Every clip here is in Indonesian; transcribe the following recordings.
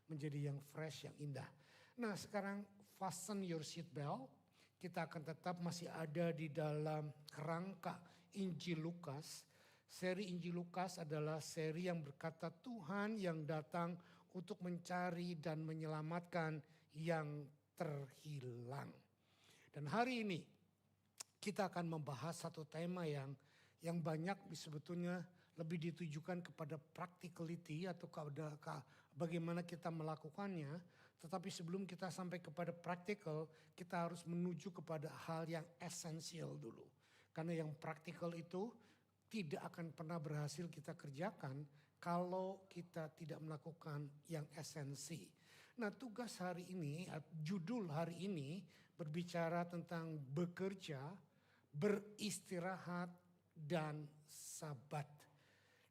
menjadi yang fresh, yang indah. Nah sekarang fasten your seat belt. Kita akan tetap masih ada di dalam kerangka Injil Lukas. Seri Injil Lukas adalah seri yang berkata Tuhan yang datang untuk mencari dan menyelamatkan yang terhilang. Dan hari ini kita akan membahas satu tema yang banyak sebetulnya lebih ditujukan kepada practicality atau kepada bagaimana kita melakukannya. Tetapi sebelum kita sampai kepada practical, kita harus menuju kepada hal yang esensial dulu. Karena yang practical itu tidak akan pernah berhasil kita kerjakan kalau kita tidak melakukan yang esensi. Nah tugas hari ini, judul hari ini berbicara tentang bekerja, beristirahat, dan sabat.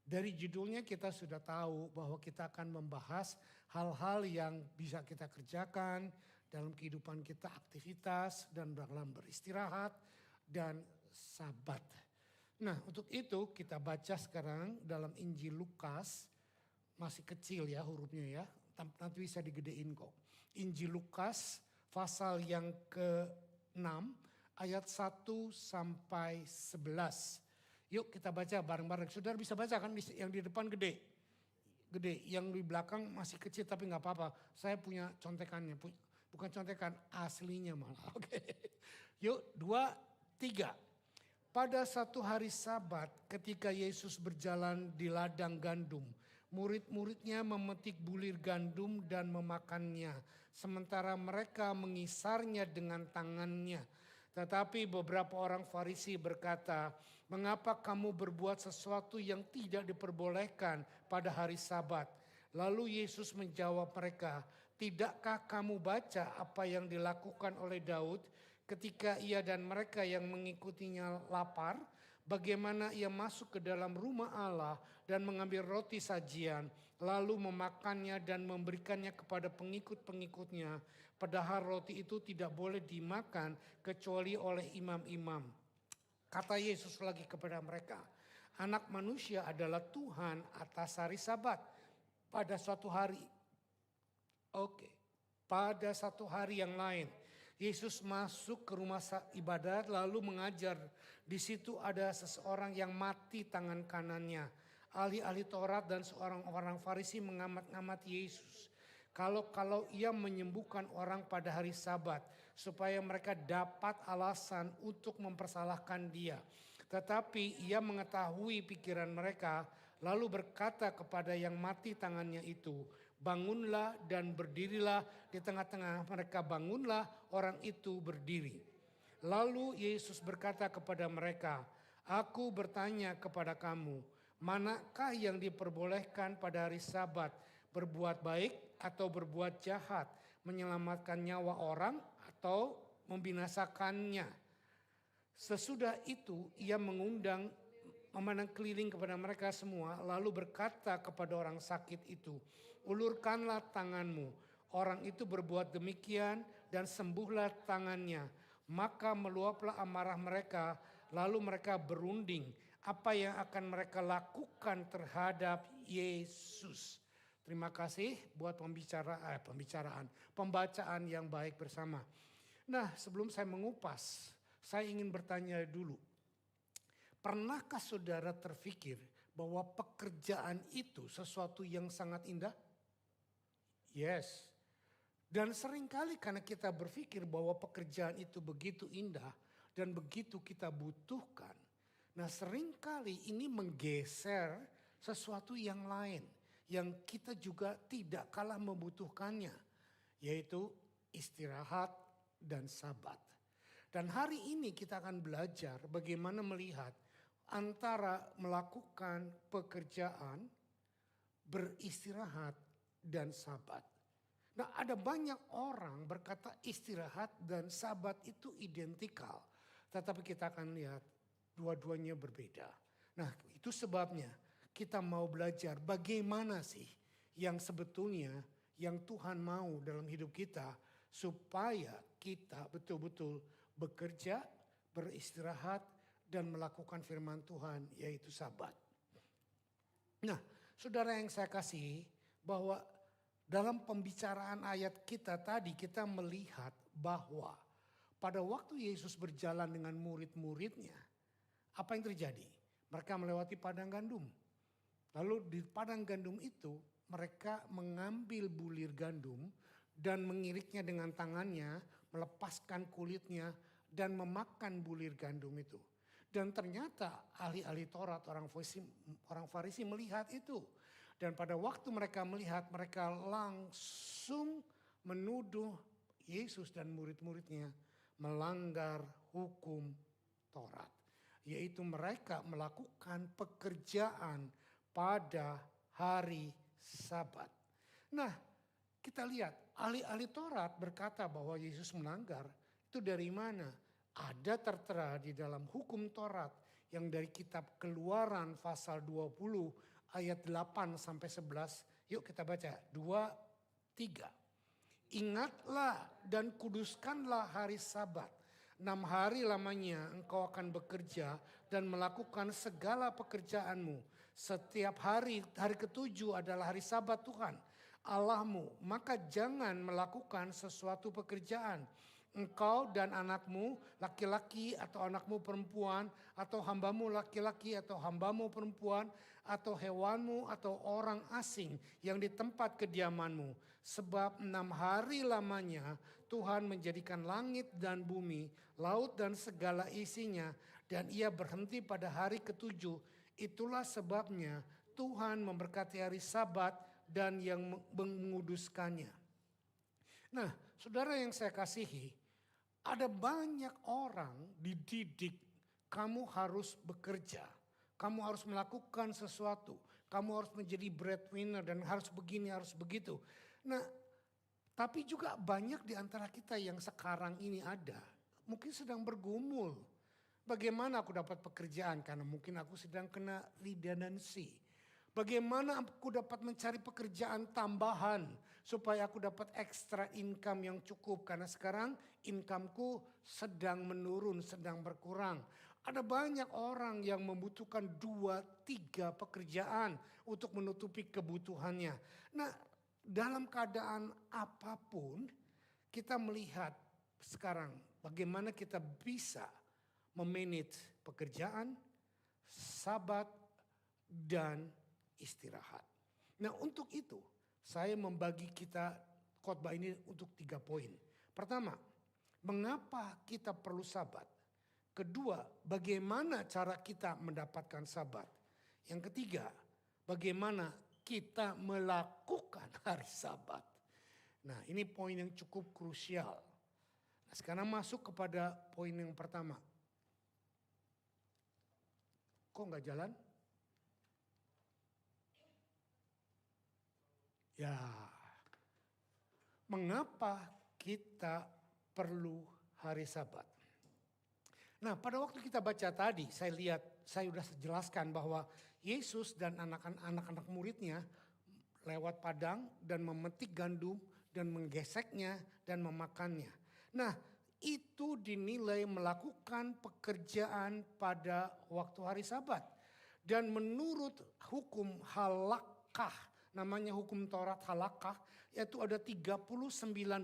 Dari judulnya kita sudah tahu bahwa kita akan membahas hal-hal yang bisa kita kerjakan dalam kehidupan kita, aktivitas dan dalam beristirahat dan sabat. Nah untuk itu kita baca sekarang dalam Injil Lukas, masih kecil ya hurufnya ya, nanti bisa digedein kok. Injil Lukas pasal yang ke-6 ayat 1 sampai 11. Yuk kita baca bareng-bareng. Saudara bisa baca kan yang di depan gede. Gede, yang di belakang masih kecil tapi gak apa-apa. Saya punya contekannya, bukan contekan aslinya malah. Oke. Yuk 2, 3. Pada satu hari Sabat ketika Yesus berjalan di ladang gandum, murid-muridnya memetik bulir gandum dan memakannya, sementara mereka mengisarnya dengan tangannya. Tetapi beberapa orang Farisi berkata, "Mengapa kamu berbuat sesuatu yang tidak diperbolehkan pada hari Sabat?" Lalu Yesus menjawab mereka, "Tidakkah kamu baca apa yang dilakukan oleh Daud ketika ia dan mereka yang mengikutinya lapar? Bagaimana ia masuk ke dalam rumah Allah dan mengambil roti sajian, lalu memakannya dan memberikannya kepada pengikut-pengikutnya. Padahal roti itu tidak boleh dimakan kecuali oleh imam-imam." Kata Yesus lagi kepada mereka, "Anak manusia adalah Tuhan atas hari Sabat." Pada suatu hari, pada satu hari yang lain, Yesus masuk ke rumah ibadat lalu mengajar. Di situ ada seseorang yang mati tangan kanannya. Ahli-ahli Taurat dan seorang orang Farisi mengamat-ngamati Yesus. Kalau ia menyembuhkan orang pada hari Sabat supaya mereka dapat alasan untuk mempersalahkan dia. Tetapi ia mengetahui pikiran mereka lalu berkata kepada yang mati tangannya itu, "Bangunlah dan berdirilah." Di tengah-tengah mereka bangunlah, orang itu berdiri. Lalu Yesus berkata kepada mereka, "Aku bertanya kepada kamu, manakah yang diperbolehkan pada hari Sabat? Berbuat baik atau berbuat jahat? Menyelamatkan nyawa orang atau membinasakannya?" Sesudah itu ia memandang keliling kepada mereka semua, lalu berkata kepada orang sakit itu, "Ulurkanlah tanganmu." Orang itu berbuat demikian dan sembuhlah tangannya. Maka meluaplah amarah mereka, lalu mereka berunding apa yang akan mereka lakukan terhadap Yesus. Terima kasih buat pembacaan yang baik bersama. Nah sebelum saya mengupas, saya ingin bertanya dulu. Pernahkah saudara terfikir bahwa pekerjaan itu sesuatu yang sangat indah? Yes. Dan seringkali karena kita berpikir bahwa pekerjaan itu begitu indah dan begitu kita butuhkan. Nah seringkali ini menggeser sesuatu yang lain yang kita juga tidak kalah membutuhkannya. Yaitu istirahat dan sabat. Dan hari ini kita akan belajar bagaimana melihat antara melakukan pekerjaan, beristirahat, dan sabat. Nah ada banyak orang berkata istirahat dan sabat itu identikal. Tetapi kita akan lihat dua-duanya berbeda. Nah itu sebabnya kita mau belajar bagaimana sih yang sebetulnya yang Tuhan mau dalam hidup kita. Supaya kita betul-betul bekerja, beristirahat, dan melakukan firman Tuhan yaitu sabat. Nah saudara yang saya kasih bahwa dalam pembicaraan ayat kita tadi kita melihat bahwa pada waktu Yesus berjalan dengan murid-muridnya, apa yang terjadi? Mereka melewati padang gandum. Lalu di padang gandum itu mereka mengambil bulir gandum dan mengiriknya dengan tangannya, melepaskan kulitnya dan memakan bulir gandum itu. Dan ternyata ahli-ahli Taurat, orang Farisi melihat itu. Dan pada waktu mereka melihat, mereka langsung menuduh Yesus dan murid-muridnya melanggar hukum Taurat. Yaitu mereka melakukan pekerjaan pada hari Sabat. Nah, kita lihat ahli-ahli Taurat berkata bahwa Yesus melanggar. Itu dari mana? Ada tertera di dalam hukum Taurat yang dari kitab Keluaran pasal 20 ayat 8 sampai 11. Yuk kita baca 2, 3. Ingatlah dan kuduskanlah hari Sabat. 6 hari lamanya engkau akan bekerja dan melakukan segala pekerjaanmu. Setiap hari ketujuh adalah hari Sabat Tuhan Allahmu. Maka jangan melakukan sesuatu pekerjaan. Engkau dan anakmu laki-laki atau anakmu perempuan atau hambamu laki-laki atau hambamu perempuan atau hewanmu atau orang asing yang di tempat kediamanmu. Sebab 6 hari lamanya Tuhan menjadikan langit dan bumi, laut dan segala isinya, dan ia berhenti pada hari ketujuh. Itulah sebabnya Tuhan memberkati hari Sabat dan yang menguduskannya. Nah, saudara yang saya kasihi, ada banyak orang dididik, kamu harus bekerja, kamu harus melakukan sesuatu, kamu harus menjadi breadwinner dan harus begini, harus begitu. Nah, tapi juga banyak di antara kita yang sekarang ini ada, mungkin sedang bergumul. Bagaimana aku dapat pekerjaan karena mungkin aku sedang kena redundancy. Bagaimana aku dapat mencari pekerjaan tambahan supaya aku dapat extra income yang cukup. Karena sekarang incomeku sedang menurun, sedang berkurang. Ada banyak orang yang membutuhkan 2-3 pekerjaan untuk menutupi kebutuhannya. Nah, dalam keadaan apapun kita melihat sekarang bagaimana kita bisa memanage pekerjaan, Sabat, dan istirahat. Nah, untuk itu saya membagi kita khotbah ini untuk 3 poin. Pertama, mengapa kita perlu Sabat? Kedua, bagaimana cara kita mendapatkan Sabat? Yang ketiga, bagaimana kita melakukan hari Sabat? Nah, ini poin yang cukup krusial. Nah, sekarang masuk kepada poin yang pertama. Kok nggak jalan? Ya, mengapa kita perlu hari Sabat? Nah, pada waktu kita baca tadi, saya sudah jelaskan bahwa Yesus dan anak-anak muridnya lewat padang dan memetik gandum dan menggeseknya dan memakannya. Nah, itu dinilai melakukan pekerjaan pada waktu hari Sabat. Dan menurut hukum halakah, namanya hukum Taurat halakah, yaitu ada 39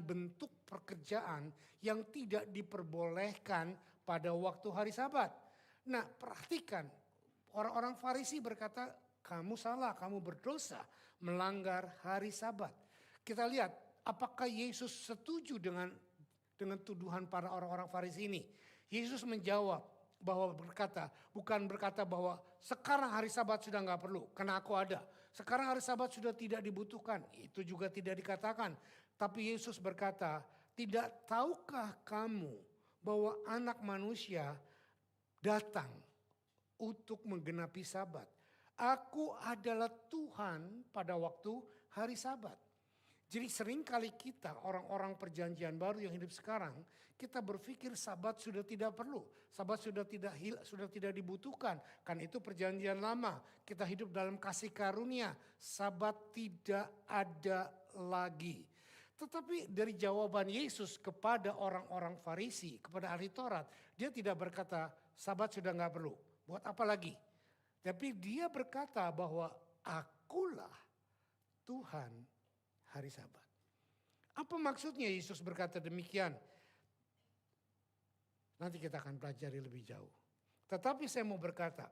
bentuk pekerjaan yang tidak diperbolehkan pada waktu hari Sabat. Nah, perhatikan, orang-orang Farisi berkata, kamu salah, kamu berdosa melanggar hari Sabat. Kita lihat apakah Yesus setuju dengan tuduhan para orang-orang Farisi ini. Yesus menjawab bahwa bukan berkata bahwa sekarang hari Sabat sudah nggak perlu karena aku ada. Sekarang hari Sabat sudah tidak dibutuhkan, itu juga tidak dikatakan. Tapi Yesus berkata, tidak tahukah kamu bahwa anak manusia datang untuk menggenapi Sabat. Aku adalah Tuhan pada waktu hari Sabat. Jadi seringkali kita orang-orang perjanjian baru yang hidup sekarang, kita berpikir Sabat sudah tidak perlu, Sabat sudah tidak dibutuhkan. Kan itu perjanjian lama, kita hidup dalam kasih karunia, Sabat tidak ada lagi. Tetapi dari jawaban Yesus kepada orang-orang Farisi, kepada ahli Taurat, dia tidak berkata Sabat sudah nggak perlu, buat apa lagi? Tapi dia berkata bahwa akulah Tuhan hari Sabat. Apa maksudnya Yesus berkata demikian? Nanti kita akan pelajari lebih jauh. Tetapi saya mau berkata,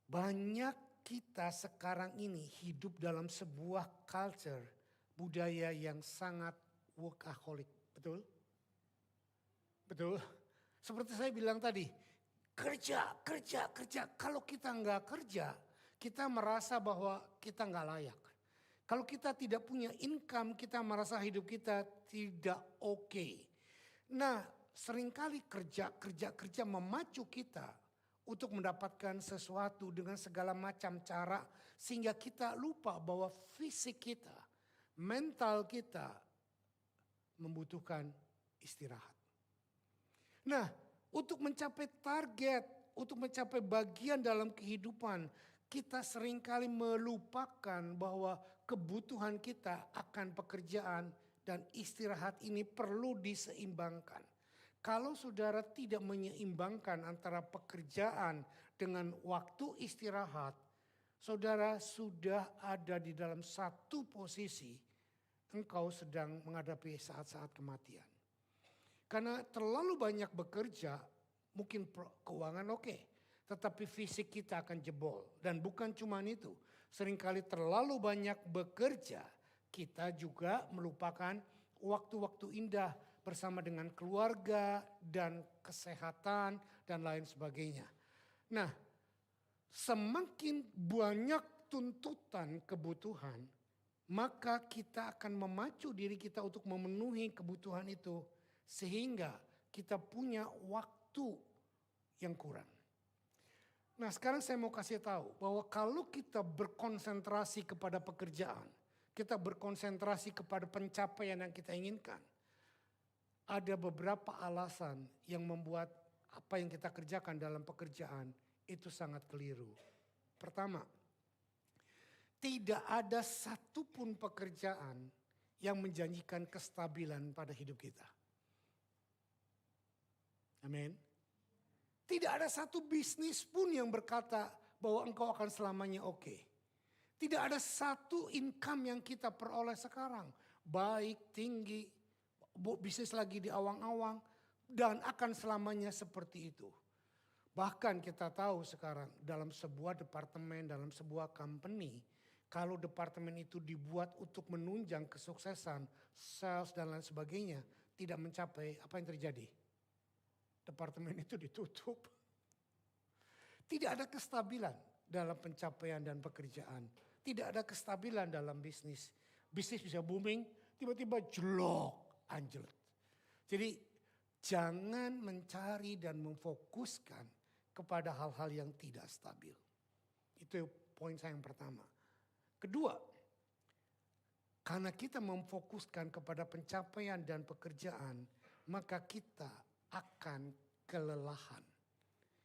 banyak kita sekarang ini hidup dalam sebuah culture, budaya yang sangat workaholic. Betul? Betul? Seperti saya bilang tadi, kerja. Kalau kita nggak kerja, kita merasa bahwa kita nggak layak. Kalau kita tidak punya income, kita merasa hidup kita tidak oke. Nah, seringkali kerja memacu kita untuk mendapatkan sesuatu dengan segala macam cara. Sehingga kita lupa bahwa fisik kita, mental kita membutuhkan istirahat. Nah, untuk mencapai target, untuk mencapai bagian dalam kehidupan, kita seringkali melupakan bahwa kebutuhan kita akan pekerjaan dan istirahat ini perlu diseimbangkan. Kalau saudara tidak menyeimbangkan antara pekerjaan dengan waktu istirahat, saudara sudah ada di dalam satu posisi, engkau sedang menghadapi saat-saat kematian. Karena terlalu banyak bekerja, mungkin keuangan oke, tetapi fisik kita akan jebol. Dan bukan cuma itu, seringkali terlalu banyak bekerja, kita juga melupakan waktu-waktu indah bersama dengan keluarga dan kesehatan dan lain sebagainya. Nah, semakin banyak tuntutan kebutuhan, maka kita akan memacu diri kita untuk memenuhi kebutuhan itu sehingga kita punya waktu yang kurang. Nah, sekarang saya mau kasih tahu bahwa kalau kita berkonsentrasi kepada pekerjaan, kita berkonsentrasi kepada pencapaian yang kita inginkan, ada beberapa alasan yang membuat apa yang kita kerjakan dalam pekerjaan itu sangat keliru. Pertama, tidak ada satupun pekerjaan yang menjanjikan kestabilan pada hidup kita. Amin. Tidak ada satu bisnis pun yang berkata bahwa engkau akan selamanya oke. Tidak ada satu income yang kita peroleh sekarang, baik, tinggi, bisnis lagi di awang-awang, dan akan selamanya seperti itu. Bahkan kita tahu sekarang dalam sebuah departemen, dalam sebuah company, kalau departemen itu dibuat untuk menunjang kesuksesan, sales dan lain sebagainya, tidak mencapai, apa yang terjadi? Departemen itu ditutup. Tidak ada kestabilan dalam pencapaian dan pekerjaan. Tidak ada kestabilan dalam bisnis. Bisnis bisa booming, tiba-tiba jelok, anjlok. Jadi jangan mencari dan memfokuskan kepada hal-hal yang tidak stabil. Itu poin saya yang pertama. Kedua, karena kita memfokuskan kepada pencapaian dan pekerjaan, maka kita akan kelelahan.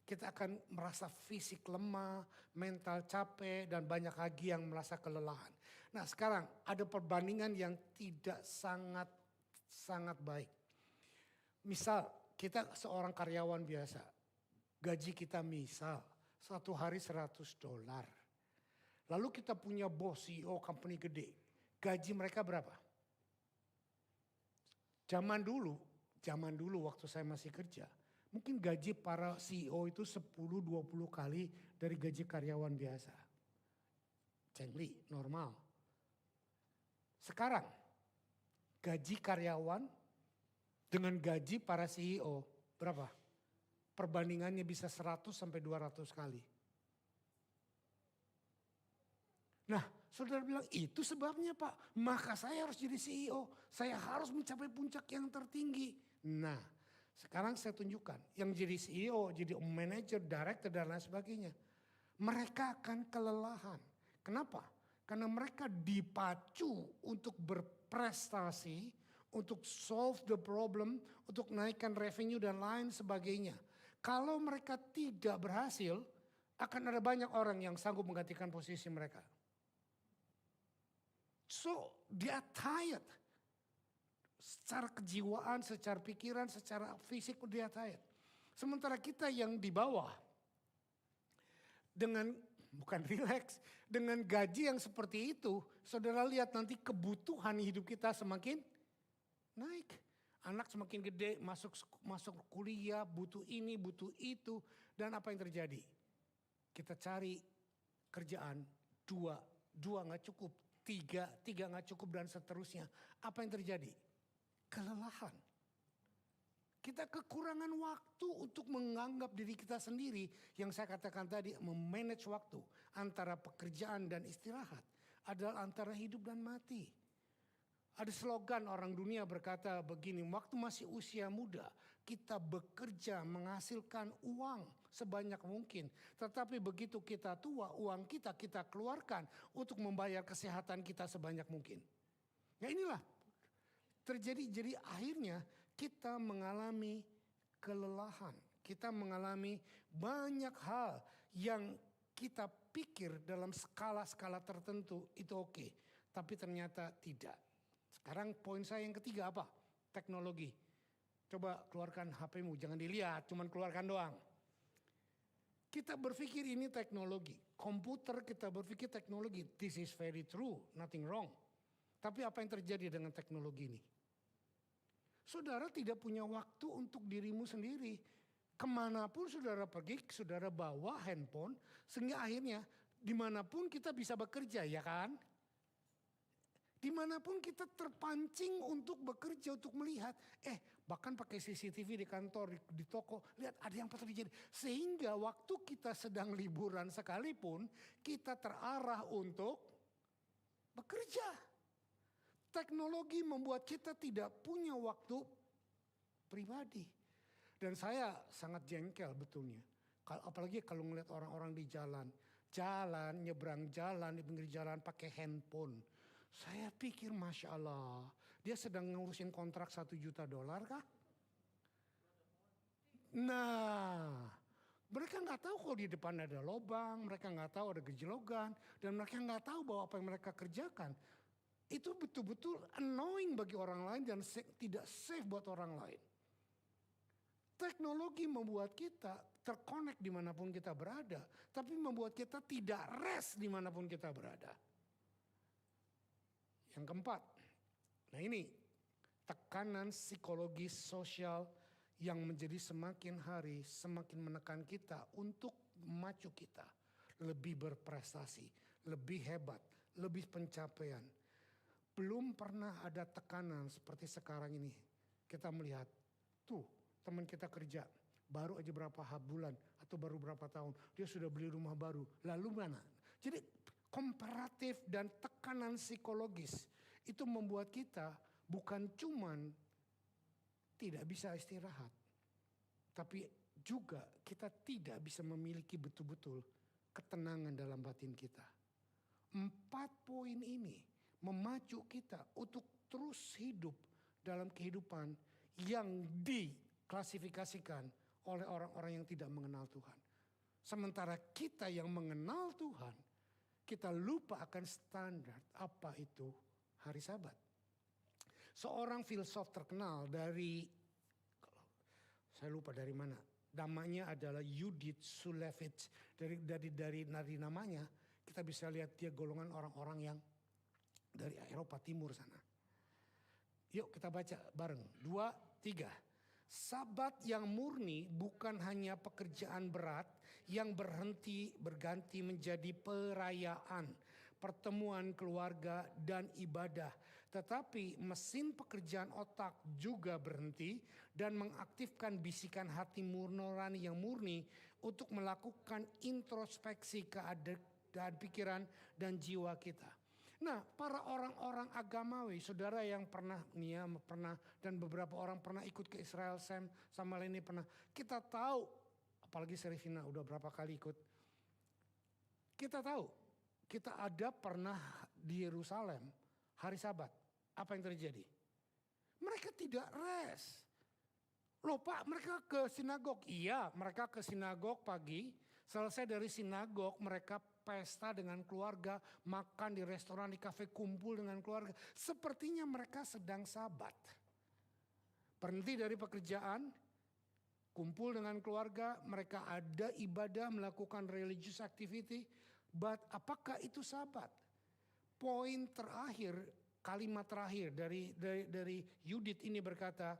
Kita akan merasa fisik lemah, mental capek, dan banyak lagi yang merasa kelelahan. Nah, sekarang ada perbandingan yang tidak sangat baik. Misal kita seorang karyawan biasa, gaji kita misal satu hari $100. Lalu kita punya bos CEO company gede, gaji mereka berapa? Zaman dulu waktu saya masih kerja, mungkin gaji para CEO itu 10-20 kali dari gaji karyawan biasa. Cengli, normal. Sekarang gaji karyawan dengan gaji para CEO berapa? Perbandingannya bisa 100-200 kali. Nah, saudara bilang itu sebabnya Pak, maka saya harus jadi CEO. Saya harus mencapai puncak yang tertinggi. Nah, sekarang saya tunjukkan yang jadi CEO, jadi manager, director dan lain sebagainya. Mereka akan kelelahan. Kenapa? Karena mereka dipacu untuk berprestasi, untuk solve the problem, untuk naikkan revenue dan lain sebagainya. Kalau mereka tidak berhasil, akan ada banyak orang yang sanggup menggantikan posisi mereka. So, they are tired. Secara kejiwaan, secara pikiran, secara fisik dia tired. Sementara kita yang di bawah dengan bukan relax. Dengan gaji yang seperti itu, saudara lihat nanti kebutuhan hidup kita semakin naik. Anak semakin gede, masuk kuliah, butuh ini, butuh itu. Dan apa yang terjadi? Kita cari kerjaan, dua gak cukup, tiga gak cukup dan seterusnya. Apa yang terjadi? Kelelahan. Kita kekurangan waktu untuk menganggap diri kita sendiri. Yang saya katakan tadi, memanage waktu antara pekerjaan dan istirahat adalah antara hidup dan mati. Ada slogan orang dunia berkata begini, waktu masih usia muda kita bekerja menghasilkan uang sebanyak mungkin. Tetapi begitu kita tua, uang kita keluarkan untuk membayar kesehatan kita sebanyak mungkin. Ya inilah terjadi, jadi akhirnya kita mengalami kelelahan. Kita mengalami banyak hal yang kita pikir dalam skala-skala tertentu itu oke. Tapi ternyata tidak. Sekarang poin saya yang ketiga apa? Teknologi. Coba keluarkan HP-mu, jangan dilihat, cuman keluarkan doang. Kita berpikir ini teknologi. Komputer kita berpikir teknologi. This is very true, nothing wrong. Tapi apa yang terjadi dengan teknologi ini? Saudara tidak punya waktu untuk dirimu sendiri. Kemanapun saudara pergi, saudara bawa handphone. Sehingga akhirnya dimanapun kita bisa bekerja, ya kan? Dimanapun kita terpancing untuk bekerja, untuk melihat. Bahkan pakai CCTV di kantor, di toko. Lihat ada yang terjadi. Sehingga waktu kita sedang liburan sekalipun, kita terarah untuk bekerja. Teknologi membuat kita tidak punya waktu pribadi. Dan saya sangat jengkel betulnya. Apalagi kalau ngeliat orang-orang di jalan. Nyebrang jalan, di pinggir jalan pakai handphone. Saya pikir Masya Allah, dia sedang ngurusin kontrak $1 juta kah? Nah, mereka nggak tahu kalau di depan ada lubang, mereka nggak tahu ada gejologan, dan mereka nggak tahu bahwa apa yang mereka kerjakan itu betul-betul annoying bagi orang lain dan tidak safe buat orang lain. Teknologi membuat kita terkonek dimanapun kita berada, tapi membuat kita tidak rest dimanapun kita berada. Yang keempat, nah ini tekanan psikologis sosial yang menjadi semakin hari semakin menekan kita untuk memacu kita lebih berprestasi, lebih hebat, lebih pencapaian. Belum pernah ada tekanan seperti sekarang ini. Kita melihat, tuh teman kita kerja baru aja berapa bulan atau baru berapa tahun dia sudah beli rumah baru. Lalu mana? Jadi komparatif dan tekanan psikologis itu membuat kita bukan cuman tidak bisa istirahat, tapi juga kita tidak bisa memiliki betul-betul ketenangan dalam batin kita. 4 poin ini memacu kita untuk terus hidup dalam kehidupan yang diklasifikasikan oleh orang-orang yang tidak mengenal Tuhan. Sementara kita yang mengenal Tuhan, kita lupa akan standar apa itu hari Sabat. Seorang filsuf terkenal dari, saya lupa dari mana, namanya adalah Judith Shulevitch. Dari namanya kita bisa lihat dia golongan orang-orang yang dari Eropa Timur sana. Yuk kita baca bareng, 2, 3. Sabat yang murni bukan hanya pekerjaan berat yang berganti menjadi perayaan, pertemuan keluarga dan ibadah. Tetapi mesin pekerjaan otak juga berhenti dan mengaktifkan bisikan hati nurani yang murni untuk melakukan introspeksi keadaan pikiran dan jiwa kita. Nah, para orang-orang agamawi, saudara yang pernah dan beberapa orang pernah ikut ke Israel, Sam sama Leni pernah. Kita tahu, apalagi Serifina udah berapa kali ikut. Kita tahu, kita ada pernah di Yerusalem hari Sabat. Apa yang terjadi? Mereka tidak rest. Loh Pak, mereka ke sinagog. Iya, mereka ke sinagog pagi. Selesai dari sinagog, mereka pesta dengan keluarga, makan di restoran, di kafe, kumpul dengan keluarga. Sepertinya mereka sedang Sabat. Berhenti dari pekerjaan, kumpul dengan keluarga, mereka ada ibadah, melakukan religious activity. But apakah itu Sabat? Poin terakhir, kalimat terakhir dari Yudit ini berkata,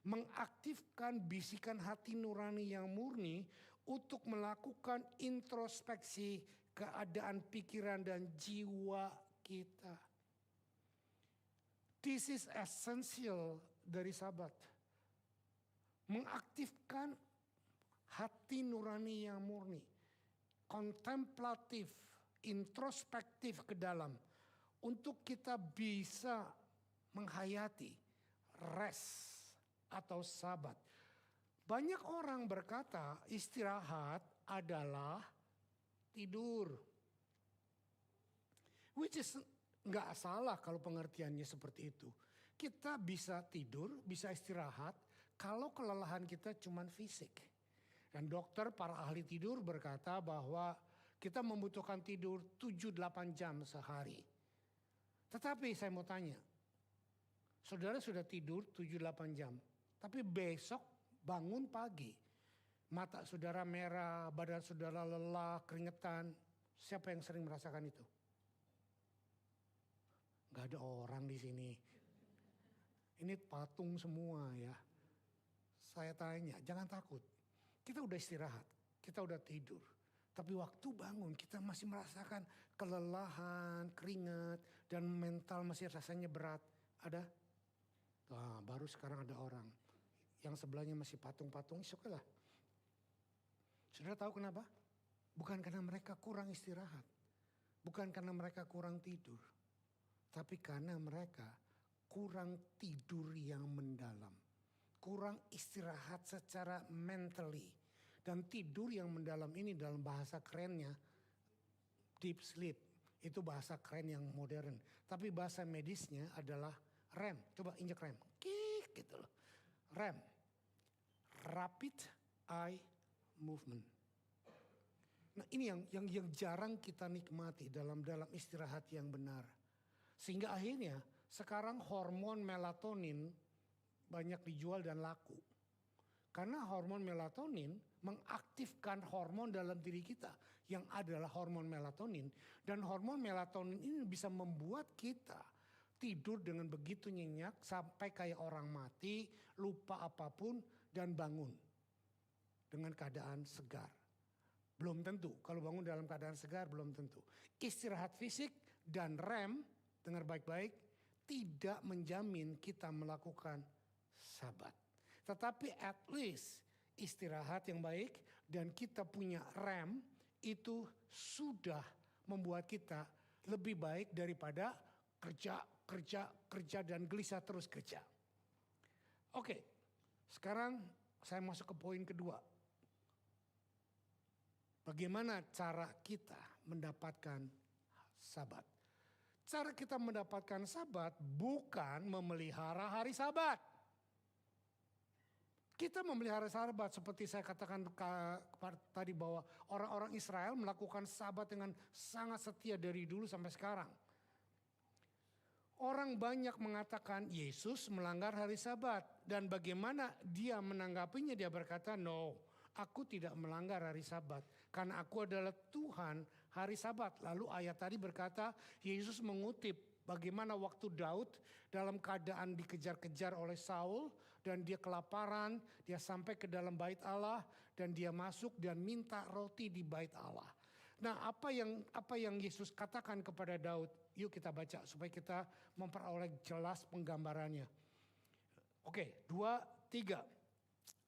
mengaktifkan bisikan hati nurani yang murni untuk melakukan introspeksi keadaan pikiran dan jiwa kita. This is essential dari Sabat. Mengaktifkan hati nurani yang murni, kontemplatif, introspektif ke dalam, untuk kita bisa menghayati rest atau Sabat. Banyak orang berkata istirahat adalah tidur. Which is nggak salah kalau pengertiannya seperti itu. Kita bisa tidur, bisa istirahat kalau kelelahan kita cuma fisik. Dan dokter, para ahli tidur berkata bahwa kita membutuhkan tidur 7-8 jam sehari. Tetapi saya mau tanya, saudara sudah tidur 7-8 jam, tapi besok bangun pagi, mata saudara merah, badan saudara lelah, keringetan. Siapa yang sering merasakan itu? Gak ada orang di sini. Ini patung semua ya. Saya tanya, jangan takut. Kita udah istirahat, kita udah tidur. Tapi waktu bangun kita masih merasakan kelelahan, keringat, dan mental masih rasanya berat. Ada? Nah, baru sekarang ada orang. Yang sebelahnya masih patung-patung, oke lah. Saudara tahu kenapa? Bukan karena mereka kurang istirahat. Bukan karena mereka kurang tidur. Tapi karena mereka kurang tidur yang mendalam. Kurang istirahat secara mentally. Dan tidur yang mendalam ini dalam bahasa kerennya deep sleep. Itu bahasa keren yang modern. Tapi bahasa medisnya adalah REM. Coba injek REM. Kik gitu loh. REM. Rapid Eye Movement. Nah ini yang jarang kita nikmati dalam istirahat yang benar. Sehingga akhirnya sekarang hormon melatonin banyak dijual dan laku. Karena hormon melatonin mengaktifkan hormon dalam diri kita yang adalah hormon melatonin. Dan hormon melatonin ini bisa membuat kita tidur dengan begitu nyenyak sampai kayak orang mati, lupa apapun dan bangun dengan keadaan segar. Belum tentu, kalau bangun dalam keadaan segar belum tentu. Istirahat fisik dan REM, dengar baik-baik, tidak menjamin kita melakukan Sabat. Tetapi at least istirahat yang baik dan kita punya REM itu sudah membuat kita lebih baik daripada kerja dan gelisah terus kerja. Oke, sekarang saya masuk ke poin kedua. Bagaimana cara kita mendapatkan Sabat? Cara kita mendapatkan Sabat bukan memelihara hari Sabat. Kita memelihara Sabat seperti saya katakan tadi bahwa orang-orang Israel melakukan Sabat dengan sangat setia dari dulu sampai sekarang. Orang banyak mengatakan Yesus melanggar hari Sabat dan bagaimana dia menanggapinya, dia berkata, "No, aku tidak melanggar hari Sabat karena aku adalah Tuhan hari Sabat." Lalu ayat tadi berkata, Yesus mengutip bagaimana waktu Daud dalam keadaan dikejar-kejar oleh Saul dan dia kelaparan, dia sampai ke dalam bait Allah dan dia masuk dan minta roti di bait Allah. Nah, apa yang Yesus katakan kepada Daud? Yuk kita baca supaya kita memperoleh jelas penggambarannya. Oke, 2, 3.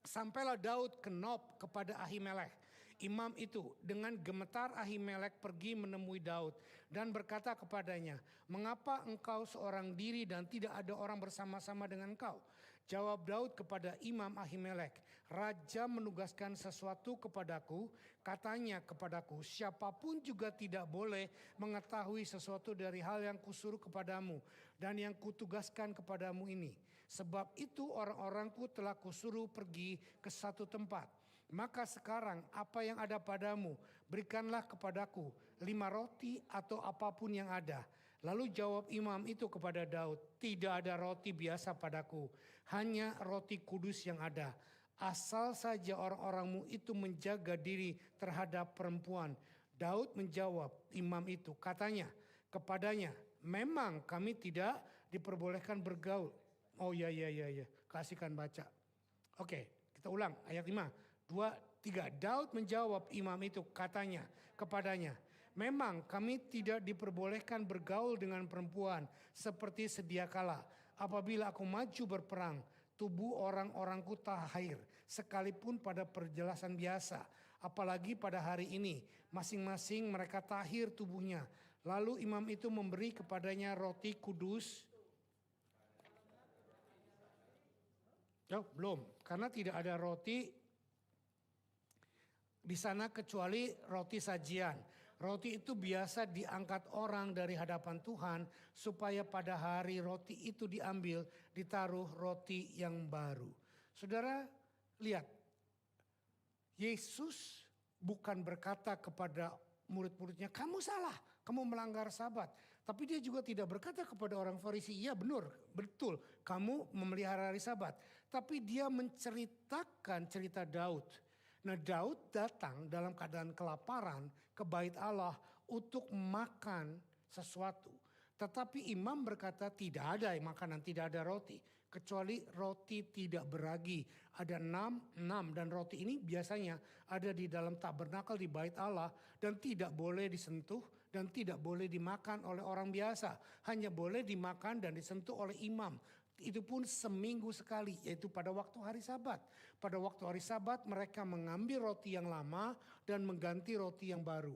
Sampailah Daud ke Nob kepada Ahimelek, imam itu. Dengan gemetar Ahimelek pergi menemui Daud dan berkata kepadanya, "Mengapa engkau seorang diri dan tidak ada orang bersama-sama dengan engkau?" Jawab Daud kepada Imam Ahimelek, "Raja menugaskan sesuatu kepadaku, katanya kepadaku, siapapun juga tidak boleh mengetahui sesuatu dari hal yang kusuruh kepadamu dan yang kutugaskan kepadamu ini. Sebab itu orang-orangku telah kusuruh pergi ke satu tempat. Maka sekarang apa yang ada padamu, berikanlah kepadaku 5 roti atau apapun yang ada." Lalu jawab imam itu kepada Daud, "Tidak ada roti biasa padaku, hanya roti kudus yang ada. Asal saja orang-orangmu itu menjaga diri terhadap perempuan Daud menjawab imam itu, katanya kepadanya, memang kami tidak diperbolehkan bergaul. Oh ya, kasihkan baca. Oke, kita ulang ayat 5, 2, 3. Daud menjawab imam itu, katanya kepadanya, memang kami tidak diperbolehkan bergaul dengan perempuan seperti sedia kala. Apabila aku maju berperang, tubuh orang-orangku tahir, sekalipun pada perjelasan biasa. Apalagi pada hari ini, masing-masing mereka tahir tubuhnya. Lalu imam itu memberi kepadanya roti kudus. Belum, karena tidak ada roti di sana kecuali roti sajian. Roti itu biasa diangkat orang dari hadapan Tuhan supaya pada hari roti itu diambil, ditaruh roti yang baru. Saudara lihat, Yesus bukan berkata kepada murid-muridnya, kamu salah, kamu melanggar Sabat. Tapi dia juga tidak berkata kepada orang Farisi, iya benar, betul, kamu memelihara hari Sabat. Tapi dia menceritakan cerita Daud. Nah, Daud datang dalam keadaan kelaparan ke bait Allah untuk makan sesuatu. Tetapi imam berkata tidak ada makanan, tidak ada roti. Kecuali roti tidak beragi. Ada 6 dan roti ini biasanya ada di dalam tabernakel di bait Allah. Dan tidak boleh disentuh dan tidak boleh dimakan oleh orang biasa. Hanya boleh dimakan dan disentuh oleh imam. Itu pun seminggu sekali, yaitu pada waktu hari Sabat. Pada waktu hari Sabat mereka mengambil roti yang lama dan mengganti roti yang baru.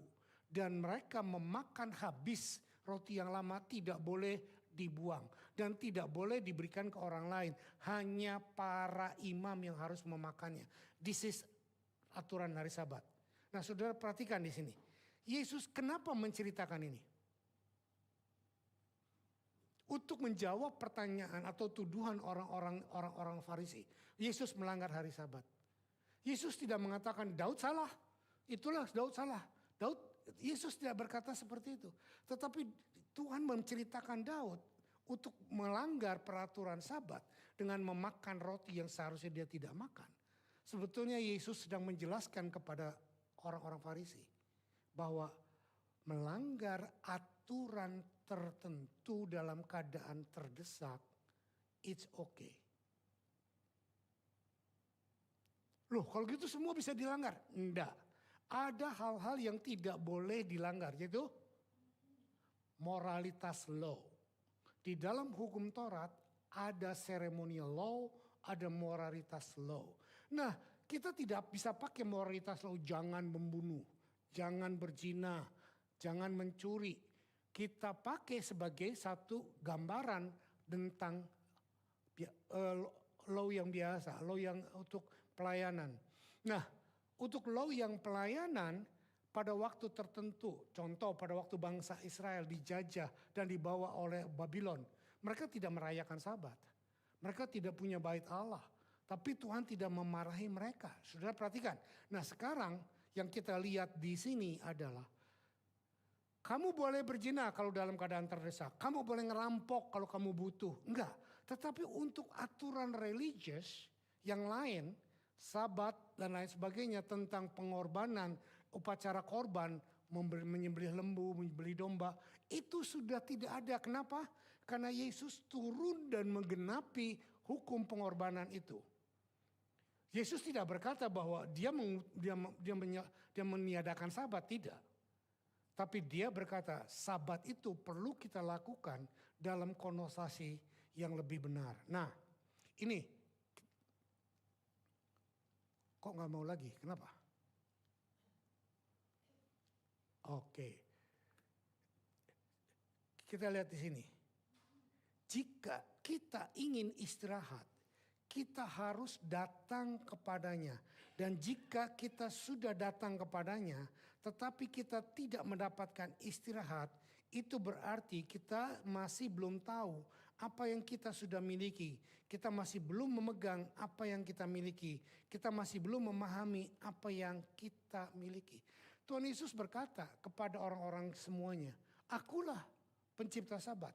Dan mereka memakan habis roti yang lama, tidak boleh dibuang. Dan tidak boleh diberikan ke orang lain. Hanya para imam yang harus memakannya. This is aturan hari Sabat. Nah, saudara perhatikan di sini. Yesus kenapa menceritakan ini? Untuk menjawab pertanyaan atau tuduhan orang-orang Farisi. Yesus melanggar hari Sabat. Yesus tidak mengatakan Daud salah. Itulah Daud salah. Yesus tidak berkata seperti itu. Tetapi Tuhan menceritakan Daud untuk melanggar peraturan Sabat dengan memakan roti yang seharusnya dia tidak makan. Sebetulnya Yesus sedang menjelaskan kepada orang-orang Farisi bahwa melanggar aturan tertentu dalam keadaan terdesak, it's okay. Loh, kalau gitu semua bisa dilanggar? Enggak. Ada hal-hal yang tidak boleh dilanggar, yaitu moralitas law. Di dalam hukum Taurat ada ceremonial law, ada moralitas law. Nah, kita tidak bisa pakai moralitas law, jangan membunuh, jangan berzina, jangan mencuri. Kita pakai sebagai satu gambaran tentang law yang biasa, law yang untuk pelayanan. Nah, untuk law yang pelayanan pada waktu tertentu, contoh pada waktu bangsa Israel dijajah dan dibawa oleh Babylon, mereka tidak merayakan Sabat. Mereka tidak punya bait Allah, tapi Tuhan tidak memarahi mereka. Saudara perhatikan. Nah, sekarang yang kita lihat di sini adalah kamu boleh berzina kalau dalam keadaan terdesak. Kamu boleh ngerampok kalau kamu butuh. Enggak. Tetapi untuk aturan religius yang lain, Sabat dan lain sebagainya tentang pengorbanan, upacara korban, menyembelih lembu, menyembelih domba, itu sudah tidak ada. Kenapa? Karena Yesus turun dan menggenapi hukum pengorbanan itu. Yesus tidak berkata bahwa dia meniadakan Sabat, tidak. Tapi dia berkata Sabat itu perlu kita lakukan dalam konotasi yang lebih benar. Nah, ini kok gak mau lagi? Kenapa? Oke. Kita lihat di sini. Jika kita ingin istirahat, kita harus datang kepadanya. Dan jika kita sudah datang kepadanya, tetapi kita tidak mendapatkan istirahat, itu berarti kita masih belum tahu apa yang kita sudah miliki. Kita masih belum memegang apa yang kita miliki. Kita masih belum memahami apa yang kita miliki. Tuhan Yesus berkata kepada orang-orang semuanya, akulah pencipta Sabat.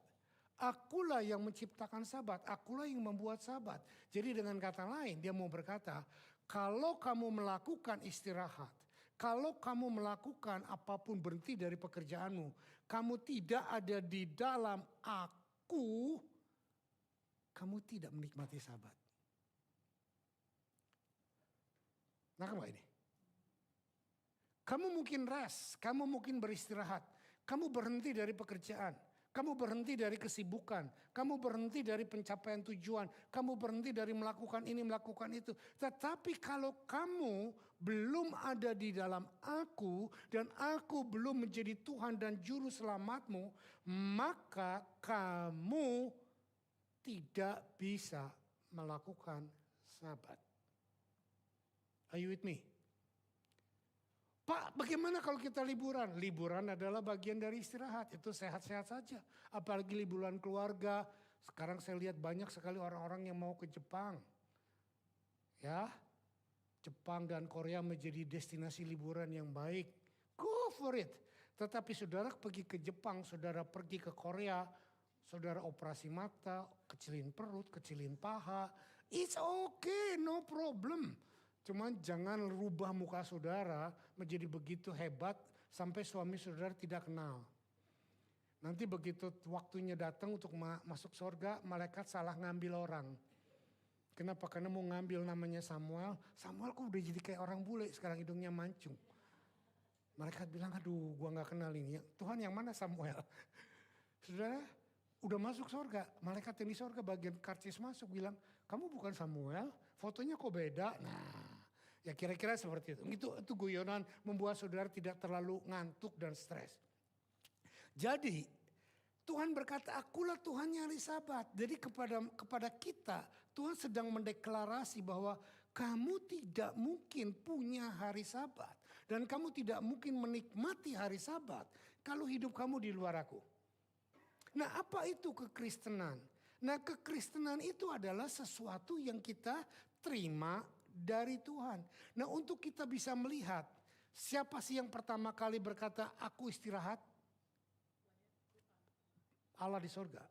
Akulah yang menciptakan Sabat. Akulah yang membuat Sabat. Jadi dengan kata lain dia mau berkata, kalau kamu melakukan istirahat, Kalau kamu melakukan apapun berhenti dari pekerjaanmu, kamu tidak ada di dalam aku, kamu tidak menikmati Sabat. Nah, kamu ini. Kamu mungkin rest, kamu mungkin beristirahat, kamu berhenti dari pekerjaan. Kamu berhenti dari kesibukan, kamu berhenti dari pencapaian tujuan, kamu berhenti dari melakukan ini, melakukan itu. Tetapi kalau kamu belum ada di dalam aku dan aku belum menjadi Tuhan dan juru selamatmu, maka kamu tidak bisa melakukan Sabat. Are you with me? Pak, bagaimana kalau kita liburan? Liburan adalah bagian dari istirahat, itu sehat-sehat saja. Apalagi liburan keluarga. Sekarang saya lihat banyak sekali orang-orang yang mau ke Jepang. Ya, Jepang dan Korea menjadi destinasi liburan yang baik. Go for it. Tetapi saudara pergi ke Jepang, saudara pergi ke Korea, saudara operasi mata, kecilin perut, kecilin paha. It's okay, no problem. Cuman jangan rubah muka saudara menjadi begitu hebat sampai suami saudara tidak kenal. Nanti begitu waktunya datang untuk masuk surga, malaikat salah ngambil orang. Kenapa? Karena mau ngambil namanya Samuel. Samuel kok udah jadi kayak orang bule, sekarang hidungnya mancung. Malaikat bilang, aduh gua gak kenal ini. Tuhan yang mana Samuel? Saudara, udah masuk surga. Malaikat yang di surga bagian karcis masuk bilang, kamu bukan Samuel, fotonya kok beda. Nah, ya kira-kira seperti itu. Itu guyonan membuat saudara tidak terlalu ngantuk dan stres. Jadi Tuhan berkata, akulah Tuhan yang hari Sabat. Jadi kepada kita, Tuhan sedang mendeklarasi bahwa kamu tidak mungkin punya hari Sabat. Dan kamu tidak mungkin menikmati hari Sabat kalau hidup kamu di luar aku. Nah, apa itu kekristenan? Nah, kekristenan itu adalah sesuatu yang kita terima dari Tuhan. Nah, untuk kita bisa melihat siapa sih yang pertama kali berkata aku istirahat? Allah di surga.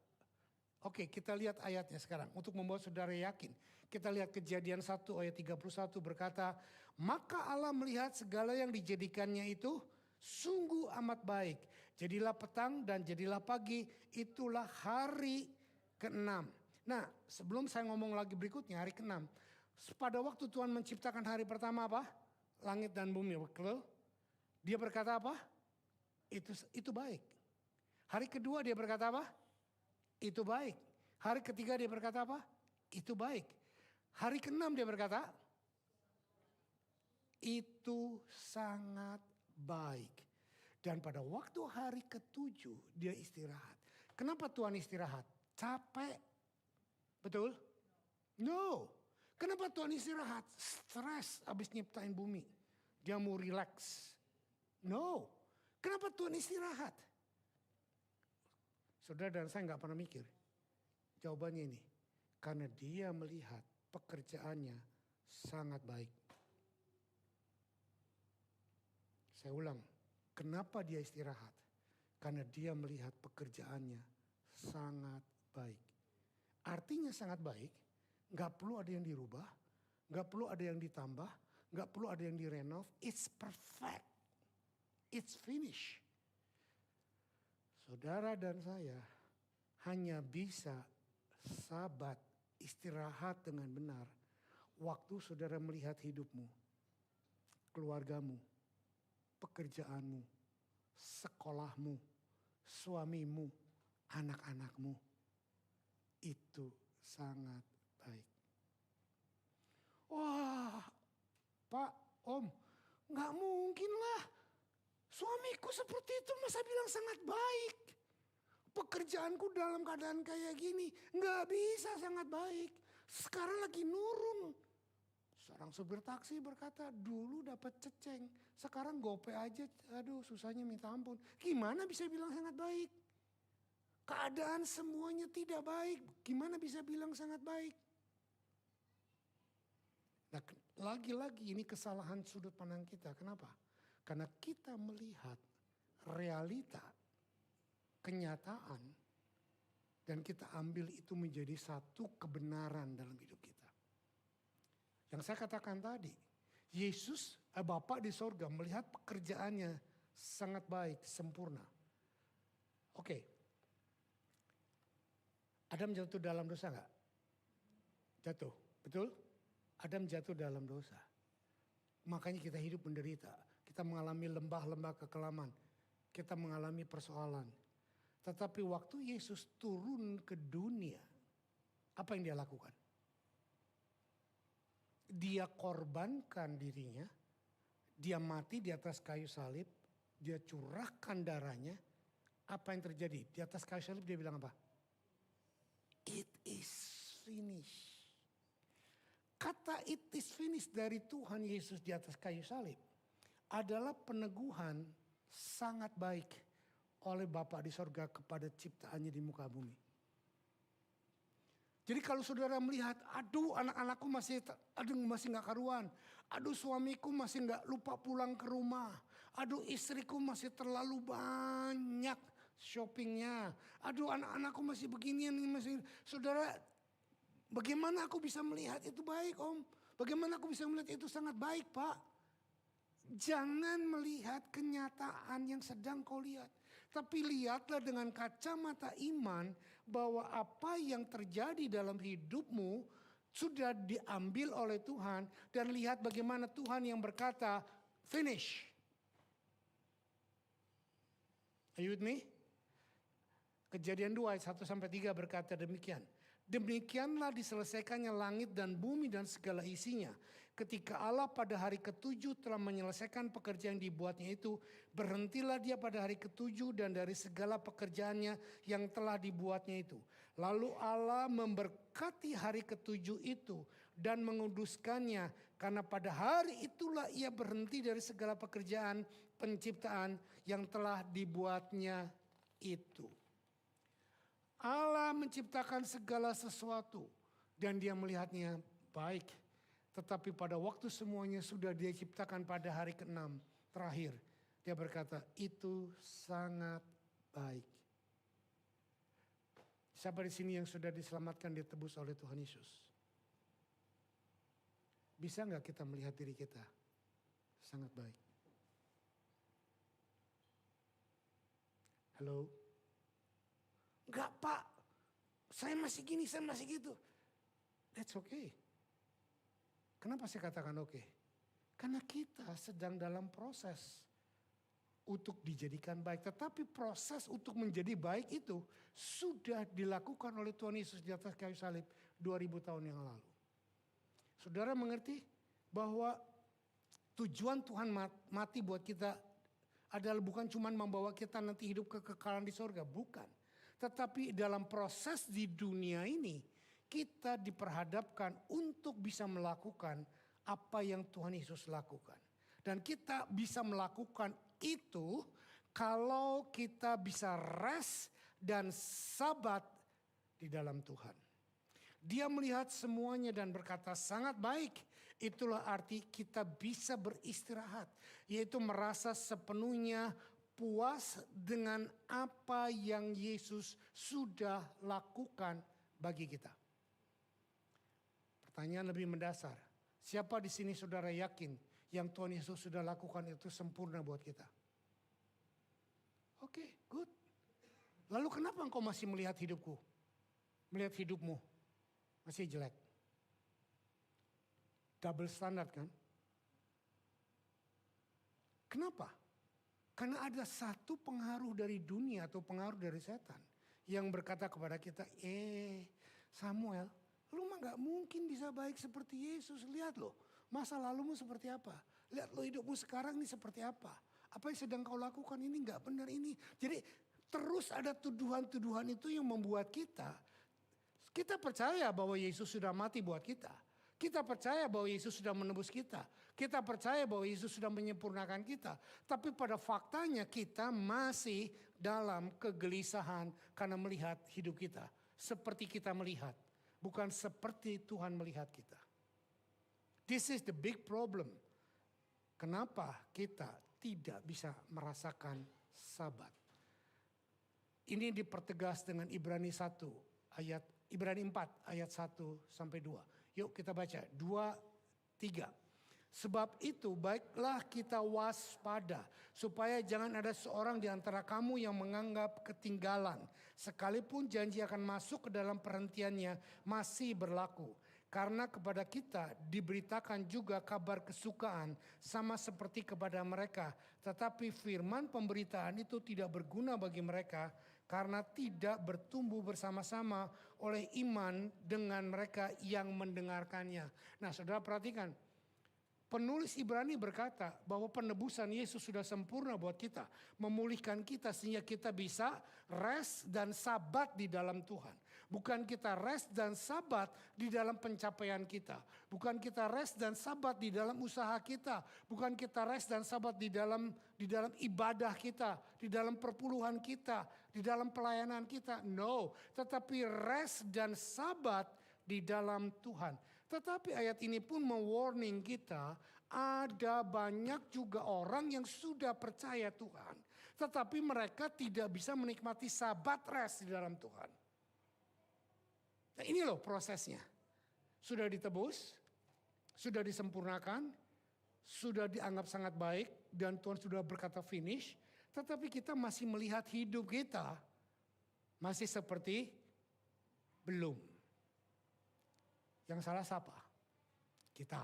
Oke, kita lihat ayatnya sekarang untuk membuat saudara yakin. Kita lihat Kejadian 1 ayat 31 berkata, maka Allah melihat segala yang dijadikannya itu sungguh amat baik. Jadilah petang dan jadilah pagi, itulah hari ke-6. Nah, sebelum saya ngomong lagi berikutnya, hari ke-6. Pada waktu Tuhan menciptakan hari pertama apa? Langit dan bumi, betul? Dia berkata apa? Itu baik. Hari kedua dia berkata apa? Itu baik. Hari ketiga dia berkata apa? Itu baik. Hari ke-6 dia berkata, itu sangat baik. Dan pada waktu hari ke-7 dia istirahat. Kenapa Tuhan istirahat? Capek. Betul? No. Kenapa Tuhan istirahat? Stres habis nyiptain bumi. Dia mau relax. No. Kenapa Tuhan istirahat? Saudara dan saya gak pernah mikir. Jawabannya ini. Karena dia melihat pekerjaannya sangat baik. Saya ulang. Kenapa dia istirahat? Karena dia melihat pekerjaannya sangat baik. Artinya sangat baik. Gak perlu ada yang dirubah, gak perlu ada yang ditambah, gak perlu ada yang direnov. It's perfect, it's finished. Saudara dan saya hanya bisa Sabat istirahat dengan benar waktu saudara melihat hidupmu, keluargamu, pekerjaanmu, sekolahmu, suamimu, anak-anakmu. Itu sangat baik. Wah, Pak, Om, gak mungkin lah. Suamiku seperti itu masa bilang sangat baik. Pekerjaanku dalam keadaan kayak gini gak bisa sangat baik. Sekarang lagi nurun. Seorang supir taksi berkata, dulu dapat ceceng, sekarang gope aja, aduh susahnya minta ampun. Gimana bisa bilang sangat baik? Keadaan semuanya tidak baik, gimana bisa bilang sangat baik? Nah, lagi-lagi ini kesalahan sudut pandang kita. Kenapa? Karena kita melihat realita, kenyataan, dan kita ambil itu menjadi satu kebenaran dalam hidup kita. Yang saya katakan tadi, Yesus, Bapa di sorga melihat pekerjaannya sangat baik, sempurna. Oke. Adam jatuh dalam dosa gak? Jatuh, betul? Adam jatuh dalam dosa. Makanya kita hidup menderita. Kita mengalami lembah-lembah kekelaman. Kita mengalami persoalan. Tetapi waktu Yesus turun ke dunia, apa yang dia lakukan? Dia korbankan dirinya, dia mati di atas kayu salib, dia curahkan darahnya. Apa yang terjadi? Di atas kayu salib dia bilang apa? It is finished. Kata it is finished dari Tuhan Yesus di atas kayu salib adalah peneguhan sangat baik oleh Bapa di sorga kepada ciptaannya di muka bumi. Jadi kalau saudara melihat, aduh anak-anakku masih gak karuan. Aduh suamiku masih gak lupa pulang ke rumah. Aduh istriku masih terlalu banyak shoppingnya. Aduh anak-anakku masih beginian. Saudara, bagaimana aku bisa melihat itu baik Om? Bagaimana aku bisa melihat itu sangat baik Pak? Jangan melihat kenyataan yang sedang kau lihat. Tapi lihatlah dengan kacamata iman bahwa apa yang terjadi dalam hidupmu sudah diambil oleh Tuhan. Dan lihat bagaimana Tuhan yang berkata finish. Are you with me? Kejadian 2 ayat 1-3 berkata demikian. Demikianlah diselesaikannya langit dan bumi dan segala isinya. Ketika Allah pada hari ke-7 telah menyelesaikan pekerjaan yang dibuatnya itu, berhentilah dia pada hari ke-7 dan dari segala pekerjaannya yang telah dibuatnya itu. Lalu Allah memberkati hari ke-7 itu dan menguduskannya, karena pada hari itulah ia berhenti dari segala pekerjaan penciptaan yang telah dibuatnya itu. Allah menciptakan segala sesuatu dan dia melihatnya baik. Tetapi pada waktu semuanya sudah dia ciptakan pada hari ke-6 terakhir. Dia berkata itu sangat baik. Siapa di sini yang sudah diselamatkan, ditebus oleh Tuhan Yesus? Bisa gak kita melihat diri kita sangat baik? Halo? Enggak Pak, saya masih gini, saya masih gitu. That's okay. Kenapa saya katakan oke? Karena kita sedang dalam proses untuk dijadikan baik. Tetapi proses untuk menjadi baik itu sudah dilakukan oleh Tuhan Yesus di atas kayu salib 2000 tahun yang lalu. Saudara mengerti bahwa tujuan Tuhan mati buat kita adalah bukan cuma membawa kita nanti hidup kekekalan di sorga, bukan. Tetapi dalam proses di dunia ini, kita diperhadapkan untuk bisa melakukan apa yang Tuhan Yesus lakukan. Dan kita bisa melakukan itu kalau kita bisa rest dan sabat di dalam Tuhan. Dia melihat semuanya dan berkata sangat baik. Itulah arti kita bisa beristirahat. Yaitu merasa sepenuhnya puas dengan apa yang Yesus sudah lakukan bagi kita. Pertanyaan lebih mendasar. Siapa di sini saudara yakin yang Tuhan Yesus sudah lakukan itu sempurna buat kita? Oke, good. Lalu kenapa engkau masih melihat hidupku? Melihat hidupmu masih jelek. Double standard kan? Kenapa? Karena ada satu pengaruh dari dunia atau pengaruh dari setan yang berkata kepada kita, Samuel, lu mah gak mungkin bisa baik seperti Yesus. Lihat loh, masa lalumu seperti apa. Lihat lo hidupmu sekarang ini seperti apa. Apa yang sedang kau lakukan ini gak benar ini. Jadi terus ada tuduhan-tuduhan itu yang membuat kita percaya bahwa Yesus sudah mati buat kita. Kita percaya bahwa Yesus sudah menebus kita. Kita percaya bahwa Yesus sudah menyempurnakan kita. Tapi pada faktanya kita masih dalam kegelisahan karena melihat hidup kita. Seperti kita melihat. Bukan seperti Tuhan melihat kita. This is the big problem. Kenapa kita tidak bisa merasakan sabat? Ini dipertegas dengan Ibrani 4 ayat 1-2. Yuk kita baca 2, 3. Sebab itu baiklah kita waspada supaya jangan ada seorang di antara kamu yang menganggap ketinggalan. Sekalipun janji akan masuk ke dalam perhentiannya masih berlaku. Karena kepada kita diberitakan juga kabar kesukaan sama seperti kepada mereka. Tetapi firman pemberitaan itu tidak berguna bagi mereka karena tidak bertumbuh bersama-sama oleh iman dengan mereka yang mendengarkannya. Nah, saudara perhatikan. Penulis Ibrani berkata bahwa penebusan Yesus sudah sempurna buat kita. Memulihkan kita sehingga kita bisa rest dan sabat di dalam Tuhan. Bukan kita rest dan sabat di dalam pencapaian kita. Bukan kita rest dan sabat di dalam usaha kita. Bukan kita rest dan sabat di dalam ibadah kita. Di dalam perpuluhan kita. Di dalam pelayanan kita. No, tetapi rest dan sabat di dalam Tuhan. Tetapi ayat ini pun mewarning kita, ada banyak juga orang yang sudah percaya Tuhan. Tetapi mereka tidak bisa menikmati sabat rest di dalam Tuhan. Nah ini loh prosesnya. Sudah ditebus, sudah disempurnakan, sudah dianggap sangat baik dan Tuhan sudah berkata finish. Tetapi kita masih melihat hidup kita masih seperti belum. Yang salah siapa? Kita.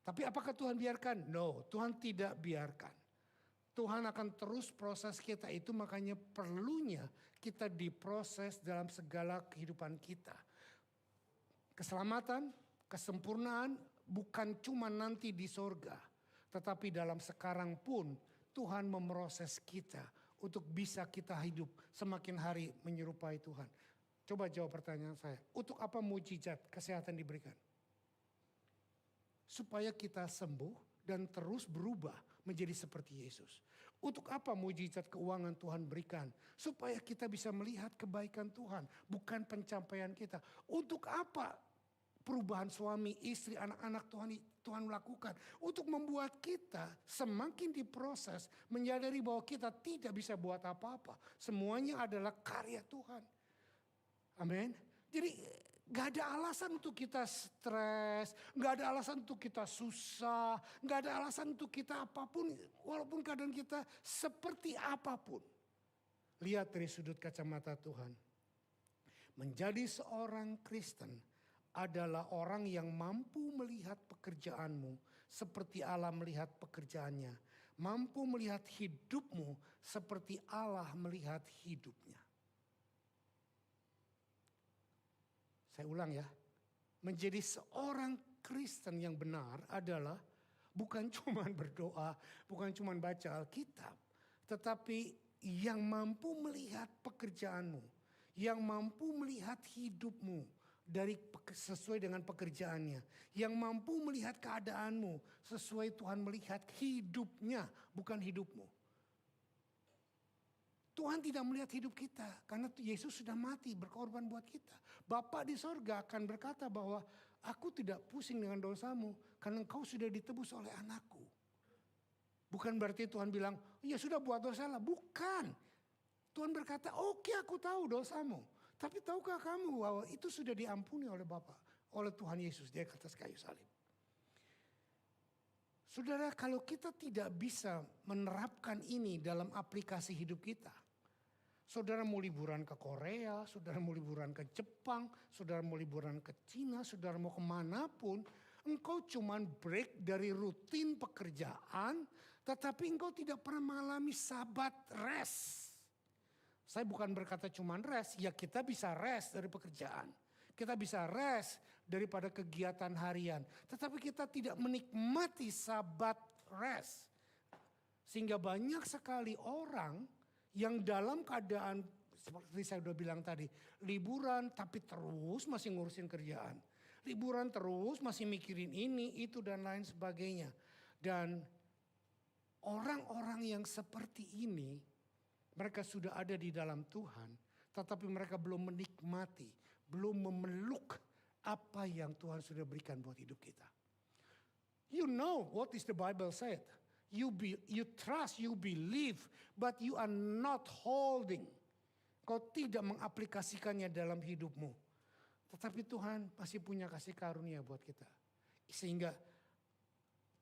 Tapi apakah Tuhan biarkan? No, Tuhan tidak biarkan. Tuhan akan terus proses kita itu, makanya perlunya kita diproses dalam segala kehidupan kita. Keselamatan, kesempurnaan bukan cuma nanti di sorga. Tetapi dalam sekarang pun Tuhan memproses kita untuk bisa kita hidup semakin hari menyerupai Tuhan. Coba jawab pertanyaan saya. Untuk apa mujizat kesehatan diberikan? Supaya kita sembuh dan terus berubah menjadi seperti Yesus. Untuk apa mujizat keuangan Tuhan berikan? Supaya kita bisa melihat kebaikan Tuhan, bukan pencapaian kita. Untuk apa perubahan suami, istri, anak-anak Tuhan lakukan? Untuk membuat kita semakin diproses, menyadari bahwa kita tidak bisa buat apa-apa. Semuanya adalah karya Tuhan. Amin. Jadi gak ada alasan untuk kita stres, gak ada alasan untuk kita susah, gak ada alasan untuk kita apapun, walaupun keadaan kita seperti apapun. Lihat dari sudut kacamata Tuhan. Menjadi seorang Kristen adalah orang yang mampu melihat pekerjaanmu seperti Allah melihat pekerjaannya. Mampu melihat hidupmu seperti Allah melihat hidupnya. Saya ulang ya, menjadi seorang Kristen yang benar adalah bukan cuma berdoa, bukan cuma baca Alkitab. Tetapi yang mampu melihat pekerjaanmu, yang mampu melihat hidupmu sesuai dengan pekerjaannya. Yang mampu melihat keadaanmu sesuai Tuhan melihat hidupnya, bukan hidupmu. Tuhan tidak melihat hidup kita karena Yesus sudah mati berkorban buat kita. Bapa di sorga akan berkata bahwa aku tidak pusing dengan dosamu karena engkau sudah ditebus oleh anakku. Bukan berarti Tuhan bilang ya sudah buat dosa lah. Bukan. Tuhan berkata oke, aku tahu dosamu. Tapi tahukah kamu bahwa itu sudah diampuni oleh Bapa, oleh Tuhan Yesus di atas kayu salib. Saudara, kalau kita tidak bisa menerapkan ini dalam aplikasi hidup kita. Saudara mau liburan ke Korea, saudara mau liburan ke Jepang, saudara mau liburan ke Cina, saudara mau kemanapun. Engkau cuman break dari rutin pekerjaan, tetapi engkau tidak pernah mengalami sabat rest. Saya bukan berkata cuman rest, ya kita bisa rest dari pekerjaan. Kita bisa rest daripada kegiatan harian. Tetapi kita tidak menikmati sabat rest. Sehingga banyak sekali orang yang dalam keadaan seperti saya sudah bilang tadi, liburan tapi terus masih ngurusin kerjaan. Liburan terus masih mikirin ini, itu dan lain sebagainya. Dan orang-orang yang seperti ini, mereka sudah ada di dalam Tuhan, tetapi mereka belum menikmati, belum memeluk apa yang Tuhan sudah berikan buat hidup kita. You know what is the Bible said? You trust, you believe, but you are not holding. Kau tidak mengaplikasikannya dalam hidupmu. Tetapi Tuhan masih punya kasih karunia buat kita. Sehingga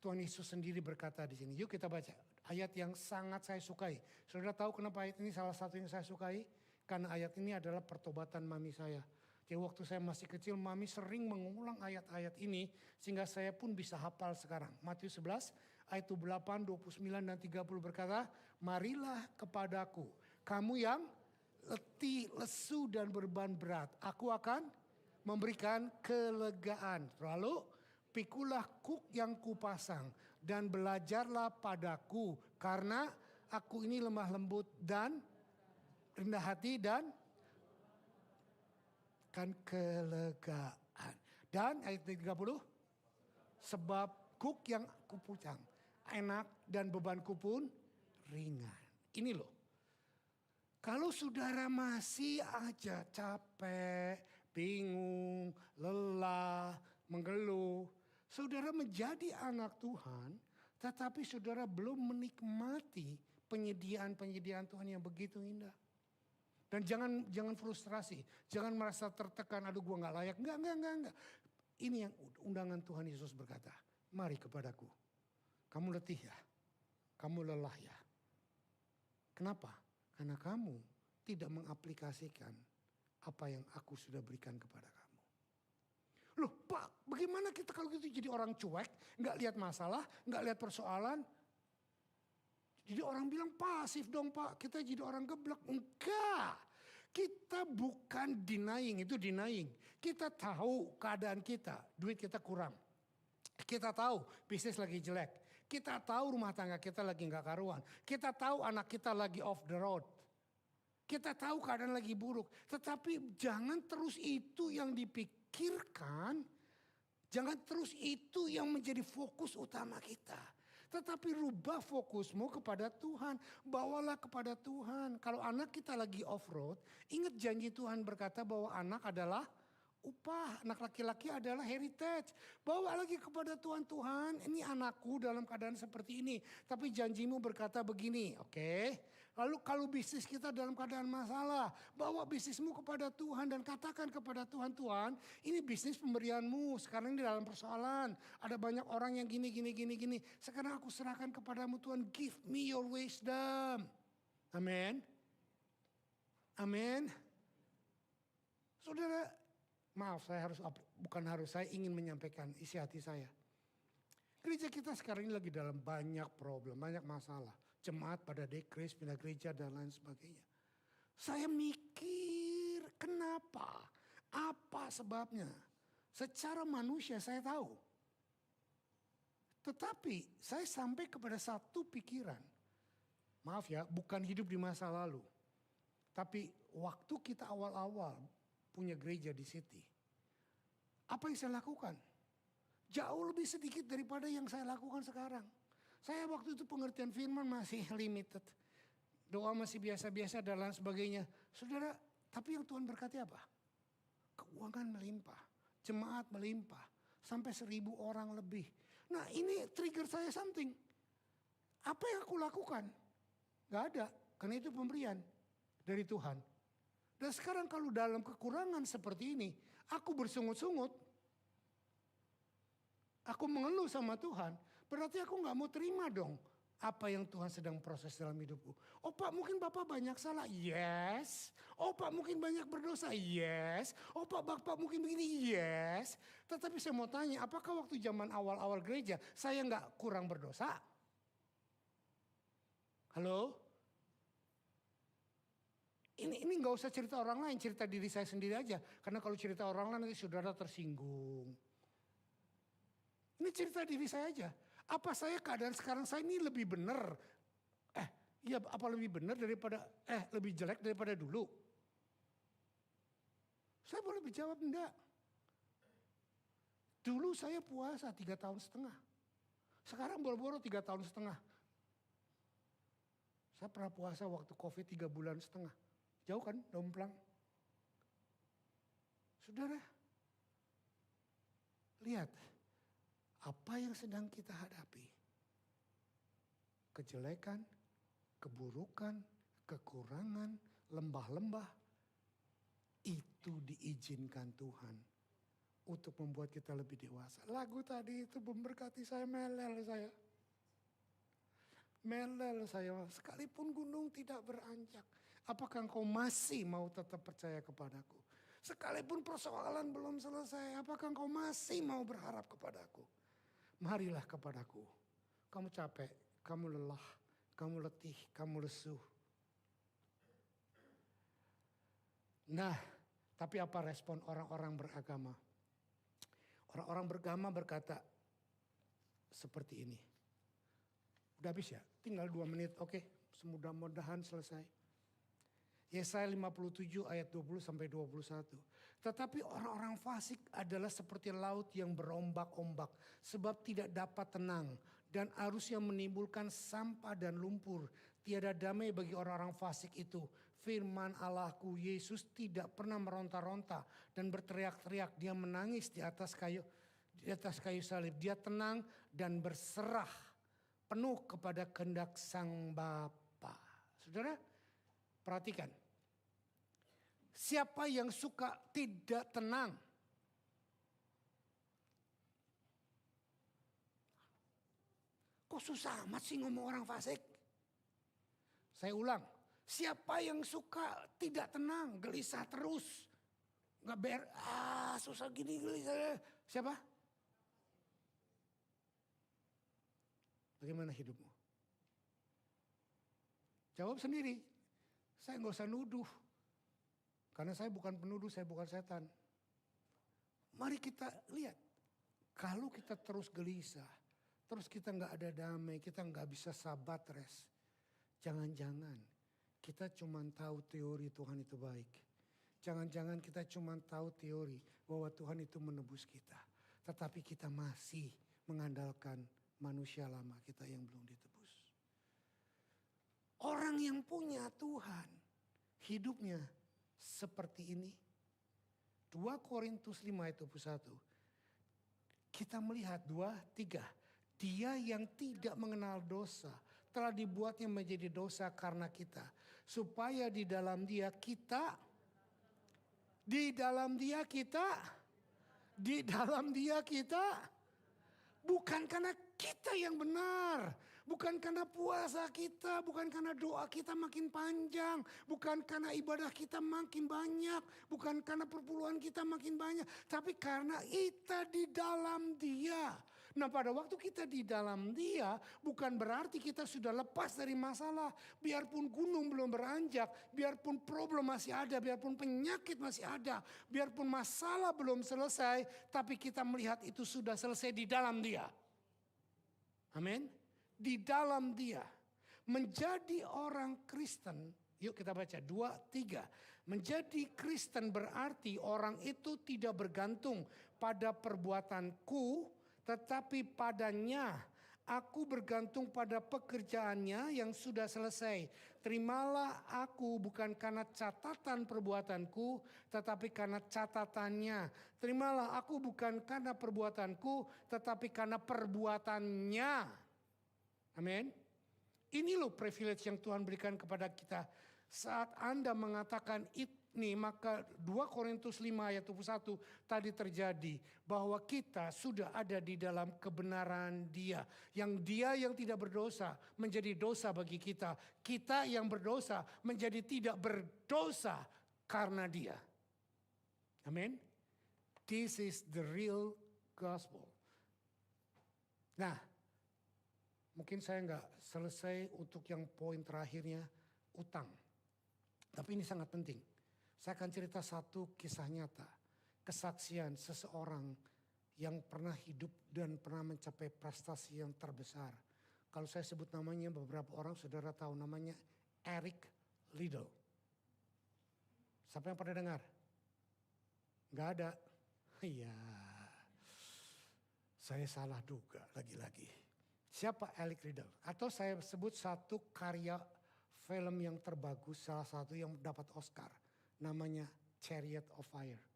Tuhan Yesus sendiri berkata di sini. Yuk kita baca ayat yang sangat saya sukai. Saudara tahu kenapa ayat ini salah satu yang saya sukai? Karena ayat ini adalah pertobatan mami saya. Jadi waktu saya masih kecil, mami sering mengulang ayat-ayat ini sehingga saya pun bisa hafal sekarang. Matius 11 ayat 28, 29 dan 30 berkata, marilah kepadaku kamu yang letih, lesu dan beban berat. Aku akan memberikan kelegaan. Lalu pikulah kuk yang kupasang dan belajarlah padaku karena aku ini lemah lembut dan rendah hati dan kan kelegaan. Dan ayat 30, sebab kuk yang kupucang enak dan bebanku pun ringan. Ini loh. Kalau saudara masih aja capek, bingung, lelah, mengeluh, saudara menjadi anak Tuhan, tetapi saudara belum menikmati penyediaan-penyediaan Tuhan yang begitu indah. Dan jangan frustrasi, jangan merasa tertekan, aduh gua gak layak, enggak. Ini yang undangan Tuhan Yesus berkata, mari kepadaku, kamu letih ya, kamu lelah ya. Kenapa? Karena kamu tidak mengaplikasikan apa yang aku sudah berikan kepada kamu. Loh Pak, bagaimana kita kalau gitu jadi orang cuek, gak lihat masalah, gak lihat persoalan. Jadi orang bilang pasif dong Pak, kita jadi orang geblek. Enggak, kita bukan denying, itu denying. Kita tahu keadaan kita, duit kita kurang. Kita tahu bisnis lagi jelek. Kita tahu rumah tangga kita lagi gak karuan. Kita tahu anak kita lagi off the road. Kita tahu keadaan lagi buruk. Tetapi jangan terus itu yang dipikirkan. Jangan terus itu yang menjadi fokus utama kita. Tetapi rubah fokusmu kepada Tuhan. Bawalah kepada Tuhan. Kalau anak kita lagi off road, ingat janji Tuhan berkata bahwa anak adalah upah, anak laki-laki adalah heritage. Bawa lagi kepada Tuhan, ini anakku dalam keadaan seperti ini. Tapi janjimu berkata begini, oke. Lalu kalau bisnis kita dalam keadaan masalah, bawa bisnismu kepada Tuhan dan katakan kepada Tuhan, Tuhan ini bisnis pemberianmu, sekarang ini dalam persoalan. Ada banyak orang yang gini. Sekarang aku serahkan kepadamu Tuhan, give me your wisdom. Amin. Amin. Saudara, maaf, saya ingin menyampaikan isi hati saya. Gereja kita sekarang ini lagi dalam banyak problem, banyak masalah. Jemaat pada dekris, pindah gereja dan lain sebagainya. Saya mikir kenapa, apa sebabnya. Secara manusia saya tahu. Tetapi saya sampai kepada satu pikiran. Maaf ya, bukan hidup di masa lalu. Tapi waktu kita awal-awal punya gereja di City. Apa yang saya lakukan? Jauh lebih sedikit daripada yang saya lakukan sekarang. Saya waktu itu pengertian firman masih limited. Doa masih biasa-biasa dan lain sebagainya. Saudara, tapi yang Tuhan berkati apa? Keuangan melimpah, jemaat melimpah, sampai 1.000 orang lebih. Nah ini trigger saya something. Apa yang aku lakukan? Gak ada, karena itu pemberian dari Tuhan. Dan sekarang kalau dalam kekurangan seperti ini, aku bersungut-sungut, aku mengeluh sama Tuhan, berarti aku gak mau terima dong apa yang Tuhan sedang proses dalam hidupku. Oh Pak, mungkin Bapak banyak salah, yes. Oh Pak, mungkin banyak berdosa, yes. Oh Pak, Bapak mungkin begini, yes. Tetapi saya mau tanya, apakah waktu zaman awal-awal gereja saya gak kurang berdosa? Halo? Ini gak usah cerita orang lain, cerita diri saya sendiri aja. Karena kalau cerita orang lain nanti saudara tersinggung. Ini cerita diri saya aja. Apa saya keadaan sekarang saya ini lebih benar? Iya apa lebih benar daripada, lebih jelek daripada dulu? Saya boleh menjawab enggak. Dulu saya puasa 3 tahun setengah. Sekarang boro-boro 3 tahun setengah. Saya pernah puasa waktu COVID 3 bulan setengah. Jauh kan, domplang. Saudara, lihat apa yang sedang kita hadapi. Kejelekan, keburukan, kekurangan, lembah-lembah. Itu diizinkan Tuhan untuk membuat kita lebih dewasa. Lagu tadi itu memberkati saya, melel saya. Melel saya, sekalipun gunung tidak beranjak. Apakah engkau masih mau tetap percaya kepadaku? Sekalipun persoalan belum selesai, apakah engkau masih mau berharap kepadaku? Marilah kepadaku. Kamu capek, kamu lelah, kamu letih, kamu lesu. Nah, tapi apa respon orang-orang beragama? Orang-orang beragama berkata seperti ini. Udah habis ya? Tinggal 2 menit, oke. Mudah-mudahan selesai. Yesaya 57 ayat 20 sampai 21. Tetapi orang-orang fasik adalah seperti laut yang berombak-ombak. Sebab tidak dapat tenang. Dan arusnya menimbulkan sampah dan lumpur. Tiada damai bagi orang-orang fasik itu. Firman Allahku, Yesus tidak pernah meronta-ronta dan berteriak-teriak. Dia menangis di atas kayu salib. Dia tenang dan berserah penuh kepada kehendak Sang Bapa. Saudara, perhatikan. Siapa yang suka tidak tenang? Kok susah amat sih ngomong orang fasik? Saya ulang. Siapa yang suka tidak tenang, gelisah terus? Susah gini gelisah. Siapa? Bagaimana hidupmu? Jawab sendiri. Saya nggak usah nuduh. Karena saya bukan penuduh, saya bukan setan. Mari kita lihat. Kalau kita terus gelisah, terus kita nggak ada damai, kita nggak bisa sabat rest. Jangan-jangan kita cuma tahu teori Tuhan itu baik. Jangan-jangan kita cuma tahu teori bahwa Tuhan itu menebus kita. Tetapi kita masih mengandalkan manusia lama kita yang belum ditebus. Orang yang punya Tuhan, hidupnya seperti ini. 2 Korintus 5 ayat 21. Kita melihat 2, 3. Dia yang tidak mengenal dosa telah dibuatnya menjadi dosa karena kita. Supaya di dalam dia kita bukan karena kita yang benar. Bukan karena puasa kita, bukan karena doa kita makin panjang. Bukan karena ibadah kita makin banyak. Bukan karena perpuluhan kita makin banyak. Tapi karena kita di dalam dia. Nah pada waktu kita di dalam dia bukan berarti kita sudah lepas dari masalah. Biarpun gunung belum beranjak, biarpun problem masih ada, biarpun penyakit masih ada. Biarpun masalah belum selesai, tapi kita melihat itu sudah selesai di dalam dia. Amin. Di dalam dia. Menjadi orang Kristen, yuk kita baca 2, 3. Menjadi Kristen berarti orang itu tidak bergantung pada perbuatanku, tetapi padanya. Aku bergantung pada pekerjaannya yang sudah selesai. Terimalah aku bukan karena catatan perbuatanku, tetapi karena catatannya. Terimalah aku bukan karena perbuatanku, tetapi karena perbuatannya. Amin. Ini loh privilege yang Tuhan berikan kepada kita. Saat Anda mengatakan ini, maka 2 Korintus 5 ayat 21 tadi terjadi. Bahwa kita sudah ada di dalam kebenaran dia. Yang dia yang tidak berdosa menjadi dosa bagi kita. Kita yang berdosa menjadi tidak berdosa karena dia. Amin. This is the real gospel. Nah, mungkin saya nggak selesai untuk yang poin terakhirnya, utang. Tapi ini sangat penting. Saya akan cerita satu kisah nyata. Kesaksian seseorang yang pernah hidup dan pernah mencapai prestasi yang terbesar. Kalau saya sebut namanya, beberapa orang saudara tahu namanya Eric Liddell. Siapa yang pernah dengar? Nggak ada. Iya. Saya salah duga lagi-lagi. Siapa Eric Liddell? Atau saya sebut satu karya film yang terbagus, salah satu yang dapat Oscar. Namanya Chariot of Fire.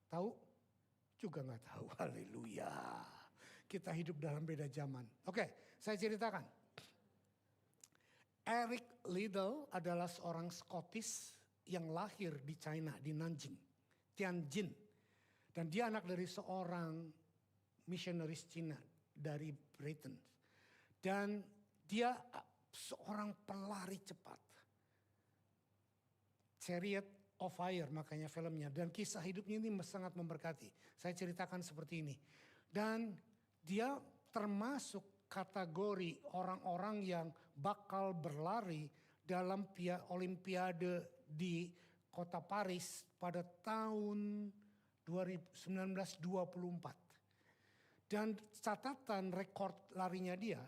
Tahu? Juga nggak tahu. Haleluya. Kita hidup dalam beda zaman. Oke, saya ceritakan. Eric Liddell adalah seorang Scottish yang lahir di China, di Nanjing, Tianjin. Dan dia anak dari seorang misionaris Cina dari Britain. Dan dia seorang pelari cepat. Chariot of Fire makanya filmnya. Dan kisah hidupnya ini sangat memberkati. Saya ceritakan seperti ini. Dan dia termasuk kategori orang-orang yang bakal berlari dalam Olimpiade di kota Paris pada tahun 1924. Dan catatan rekor larinya dia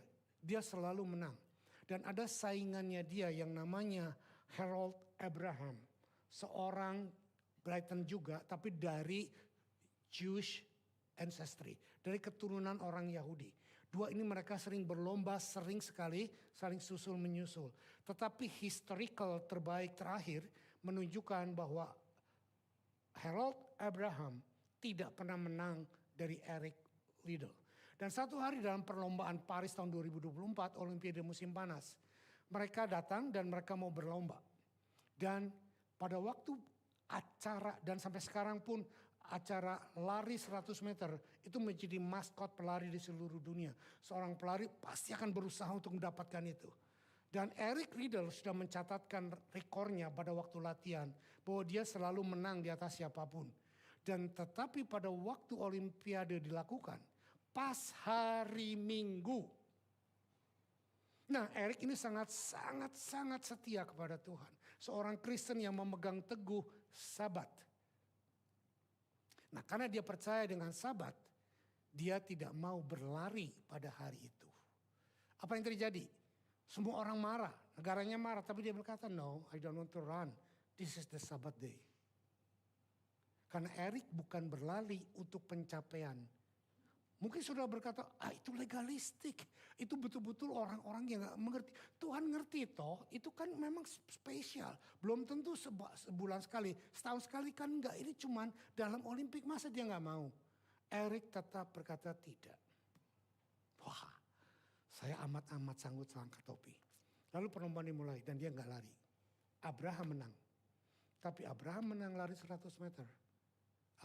selalu menang. Dan ada saingannya dia yang namanya Harold Abraham. Seorang Brighton juga tapi dari Jewish ancestry. Dari keturunan orang Yahudi. Dua ini mereka sering berlomba, sering sekali saling susul menyusul. Tetapi historical terbaik terakhir menunjukkan bahwa Harold Abraham tidak pernah menang dari Eric Liddell. Dan satu hari dalam perlombaan Paris tahun 2024, Olimpiade musim panas. Mereka datang dan mereka mau berlomba. Dan pada waktu acara dan sampai sekarang pun acara lari 100 meter itu menjadi maskot pelari di seluruh dunia. Seorang pelari pasti akan berusaha untuk mendapatkan itu. Dan Eric Liddell sudah mencatatkan rekornya pada waktu latihan bahwa dia selalu menang di atas siapapun. Dan tetapi pada waktu Olimpiade dilakukan pas hari Minggu. Nah, Eric ini sangat setia kepada Tuhan. Seorang Kristen yang memegang teguh Sabat. Nah, karena dia percaya dengan Sabat, dia tidak mau berlari pada hari itu. Apa yang terjadi? Semua orang marah, negaranya marah, tapi dia berkata, "No, I don't want to run. This is the Sabbath day." Karena Eric bukan berlari untuk pencapaian. Mungkin saudara berkata, itu legalistik. Itu betul-betul orang-orang yang gak mengerti. Tuhan ngerti toh, itu kan memang spesial. Belum tentu sebulan sekali, setahun sekali kan enggak. Ini cuman dalam Olimpik, masa dia gak mau? Eric tetap berkata tidak. Wah, saya amat-amat sanggup angkat topi. Lalu perlombaan dimulai dan dia gak lari. Abraham menang. Tapi Abraham menang lari 100 meter.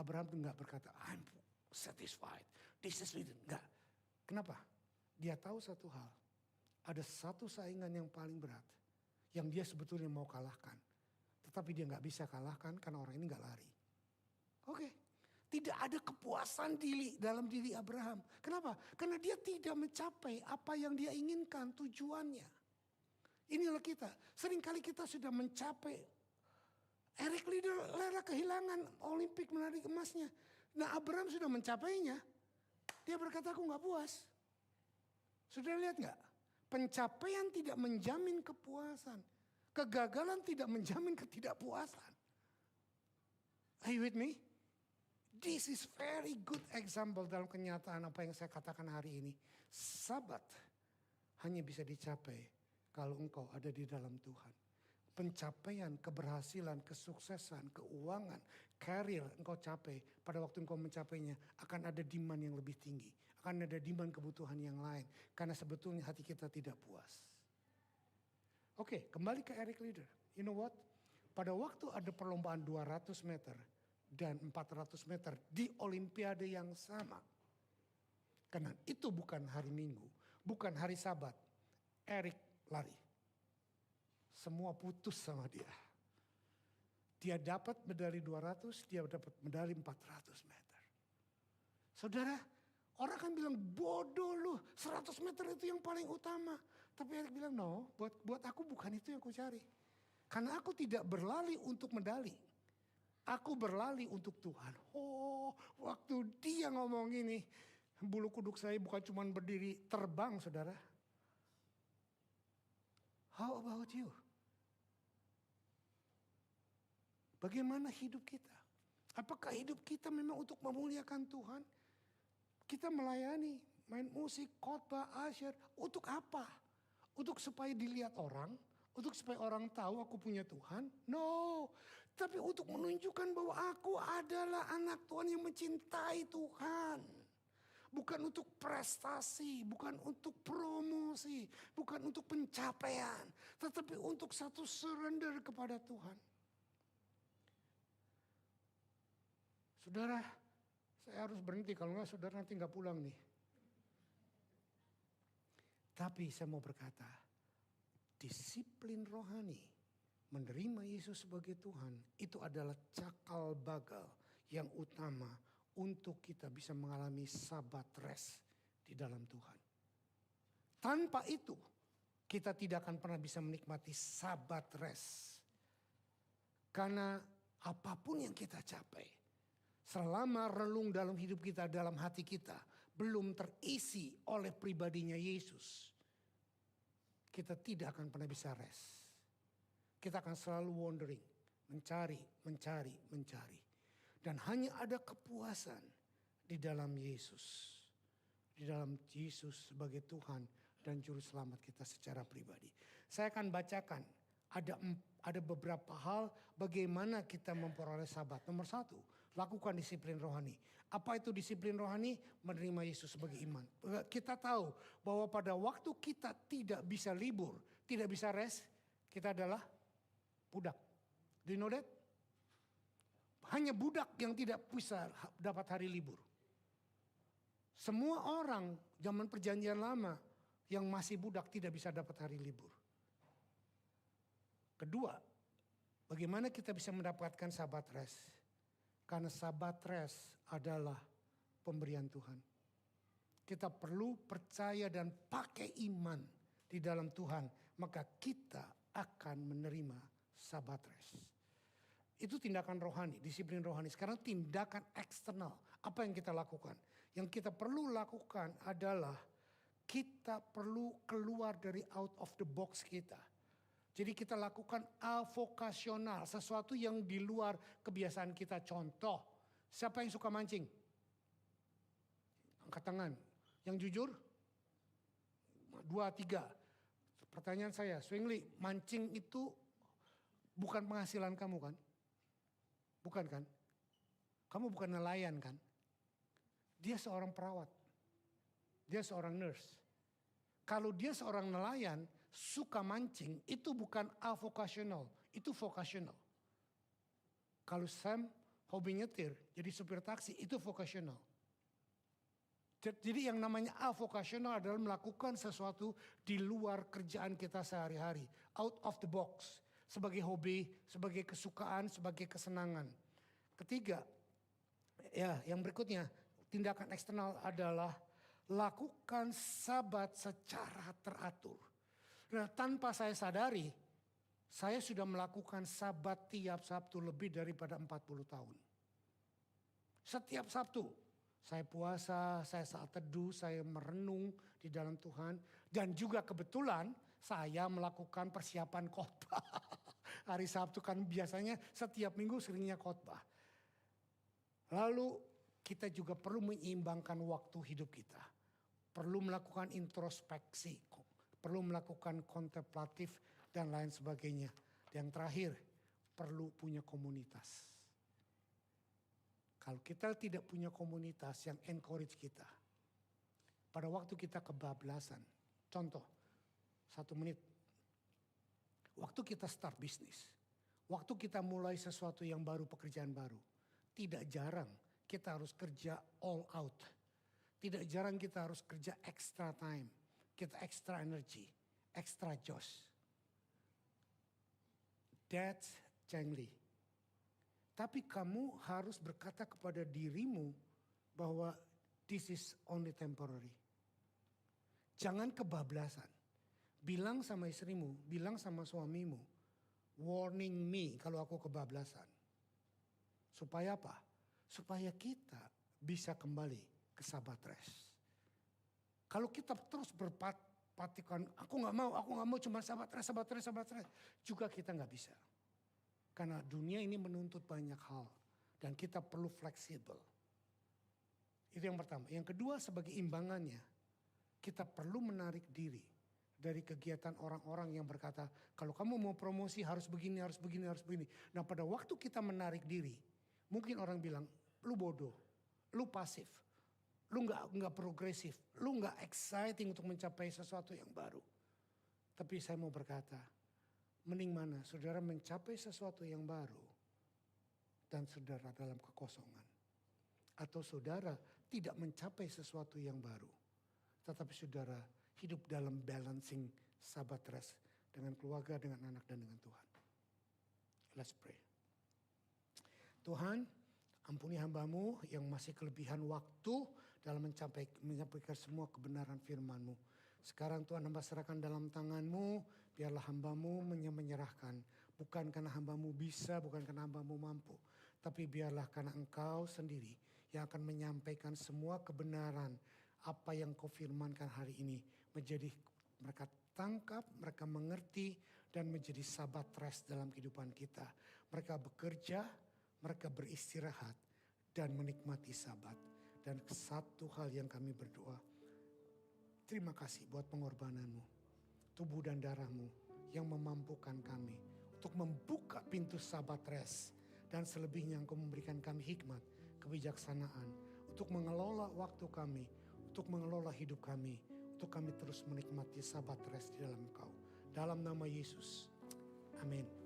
Abraham tuh gak berkata, I'm satisfied. This is it. Enggak. Kenapa? Dia tahu satu hal. Ada satu saingan yang paling berat. Yang dia sebetulnya mau kalahkan. Tetapi dia gak bisa kalahkan karena orang ini gak lari. Oke. Tidak ada kepuasan dalam diri Abraham. Kenapa? Karena dia tidak mencapai apa yang dia inginkan, tujuannya. Inilah kita. Seringkali kita sudah mencapai. Eric Liddell kehilangan Olimpik menarik emasnya. Nah, Abraham sudah mencapainya. Dia berkata, aku gak puas. Sudah lihat gak? Pencapaian tidak menjamin kepuasan. Kegagalan tidak menjamin ketidakpuasan. Are you with me? This is very good example dalam kenyataan apa yang saya katakan hari ini. Sabat hanya bisa dicapai kalau engkau ada di dalam Tuhan. Pencapaian, keberhasilan, kesuksesan, keuangan, karir engkau capai. Pada waktu engkau mencapainya akan ada demand yang lebih tinggi. Akan ada demand kebutuhan yang lain. Karena sebetulnya hati kita tidak puas. Oke, kembali ke Eric Liddell. You know what? Pada waktu ada perlombaan 200 meter dan 400 meter di Olimpiade yang sama. Karena itu bukan hari Minggu, bukan hari Sabat. Eric lari. Semua putus sama dia. Dia dapat medali 200, dia dapat medali 400 meter. Saudara, orang kan bilang bodoh lu, 100 meter itu yang paling utama. Tapi Eric bilang, no, buat aku bukan itu yang aku cari. Karena aku tidak berlari untuk medali. Aku berlari untuk Tuhan. Oh, waktu dia ngomong ini, bulu kuduk saya bukan cuma berdiri terbang, saudara. How about you? Bagaimana hidup kita? Apakah hidup kita memang untuk memuliakan Tuhan? Kita melayani, main musik, khotbah, asyir. Untuk apa? Untuk supaya dilihat orang? Untuk supaya orang tahu aku punya Tuhan? No. Tapi untuk menunjukkan bahwa aku adalah anak Tuhan yang mencintai Tuhan. Bukan untuk prestasi, bukan untuk promosi, bukan untuk pencapaian. Tetapi untuk satu surrender kepada Tuhan. Saudara, Saya harus berhenti, kalau enggak saudara nanti enggak pulang nih. Tapi saya mau berkata, disiplin rohani, menerima Yesus sebagai Tuhan, itu adalah cakal bagal yang utama untuk kita bisa mengalami sabat rest di dalam Tuhan. Tanpa itu, kita tidak akan pernah bisa menikmati sabat rest. Karena apapun yang kita capai, selama relung dalam hidup kita, dalam hati kita, belum terisi oleh pribadinya Yesus, kita tidak akan pernah bisa rest. Kita akan selalu wandering, mencari. Dan hanya ada kepuasan di dalam Yesus. Di dalam Yesus sebagai Tuhan dan Juru Selamat kita secara pribadi. Saya akan bacakan ada beberapa hal bagaimana kita memperoleh sabat. Nomor 1, lakukan disiplin rohani. Apa itu disiplin rohani? Menerima Yesus sebagai iman. Kita tahu bahwa pada waktu kita tidak bisa libur, tidak bisa rest, kita adalah budak. Do you know that? Hanya budak yang tidak bisa dapat hari libur. Semua orang zaman perjanjian lama yang masih budak tidak bisa dapat hari libur. Kedua, bagaimana kita bisa mendapatkan sabat rest? Karena sabat rest adalah pemberian Tuhan. Kita perlu percaya dan pakai iman di dalam Tuhan. Maka kita akan menerima sabat rest. Itu tindakan rohani, disiplin rohani. Sekarang tindakan eksternal. Apa yang kita lakukan? Yang kita perlu lakukan adalah kita perlu keluar dari out of the box kita. Jadi kita lakukan avokasional, sesuatu yang di luar kebiasaan kita. Contoh, siapa yang suka mancing? Angkat tangan. Yang jujur? 2, 3. Pertanyaan saya, Swingli, mancing itu bukan penghasilan kamu kan? Bukan kan? Kamu bukan nelayan kan? Dia seorang perawat. Dia seorang nurse. Kalau dia seorang nelayan, suka mancing, itu bukan avokasional, itu vokasional. Kalau Sam hobi nyetir, jadi supir taksi, itu vokasional. Jadi yang namanya avokasional adalah melakukan sesuatu di luar kerjaan kita sehari-hari. Out of the box. Sebagai hobi, sebagai kesukaan, sebagai kesenangan. Ketiga, ya yang berikutnya, tindakan eksternal adalah lakukan sabat secara teratur. Nah, tanpa saya sadari, saya sudah melakukan sabat tiap Sabtu lebih daripada 40 tahun. Setiap Sabtu, saya puasa, saya saat teduh, saya merenung di dalam Tuhan. Dan juga kebetulan saya melakukan persiapan khotbah. Hari Sabtu kan biasanya setiap minggu seringnya khotbah. Lalu kita juga perlu menyeimbangkan waktu hidup kita. Perlu melakukan introspeksi, perlu melakukan kontemplatif dan lain sebagainya. Yang terakhir, perlu punya komunitas. Kalau kita tidak punya komunitas yang encourage kita, pada waktu kita kebablasan, contoh, 1 menit, waktu kita start bisnis, waktu kita mulai sesuatu yang baru, pekerjaan baru, tidak jarang kita harus kerja all out. Tidak jarang kita harus kerja extra time, kita extra energy, extra joss. That's Cheng Li. Tapi kamu harus berkata kepada dirimu bahwa this is only temporary. Jangan kebablasan. Bilang sama istrimu, bilang sama suamimu, warning me kalau aku kebablasan. Supaya apa? Supaya kita bisa kembali ke sabat rest. Kalau kita terus berpatikan, aku nggak mau cuma sabat rest. Juga kita nggak bisa. Karena dunia ini menuntut banyak hal. Dan kita perlu fleksibel. Itu yang pertama. Yang kedua sebagai imbangannya. Kita perlu menarik diri. Dari kegiatan orang-orang yang berkata. Kalau kamu mau promosi harus begini. Nah pada waktu kita menarik diri. Mungkin orang bilang. Lu bodoh. Lu pasif. Lu gak progresif. Lu gak exciting untuk mencapai sesuatu yang baru. Tapi saya mau berkata. Mending mana saudara mencapai sesuatu yang baru dan saudara dalam kekosongan. Atau saudara tidak mencapai sesuatu yang baru. Tetapi saudara hidup dalam balancing Sabat rest dengan keluarga, dengan anak, dan dengan Tuhan. Let's pray. Tuhan, ampuni hamba-Mu yang masih kelebihan waktu dalam menyampaikan semua kebenaran firman-Mu. Sekarang Tuhan, hamba serahkan dalam tangan-Mu, biarlah hamba-Mu menyerahkan. Bukan karena hamba-Mu bisa, bukan karena hamba-Mu mampu. Tapi biarlah karena Engkau sendiri yang akan menyampaikan semua kebenaran. Apa yang Kau firmankan hari ini menjadi mereka tangkap, mereka mengerti, dan menjadi sabat rest dalam kehidupan kita. Mereka bekerja, mereka beristirahat, dan menikmati sabat. Dan satu hal yang kami berdoa, terima kasih buat pengorbanan-Mu, tubuh dan darah-Mu yang memampukan kami untuk membuka pintu sabat rest. Dan selebihnya Engkau memberikan kami hikmat, kebijaksanaan untuk mengelola waktu kami, untuk mengelola hidup kami, untuk kami terus menikmati sabat rest di dalam Engkau. Dalam nama Yesus, amin.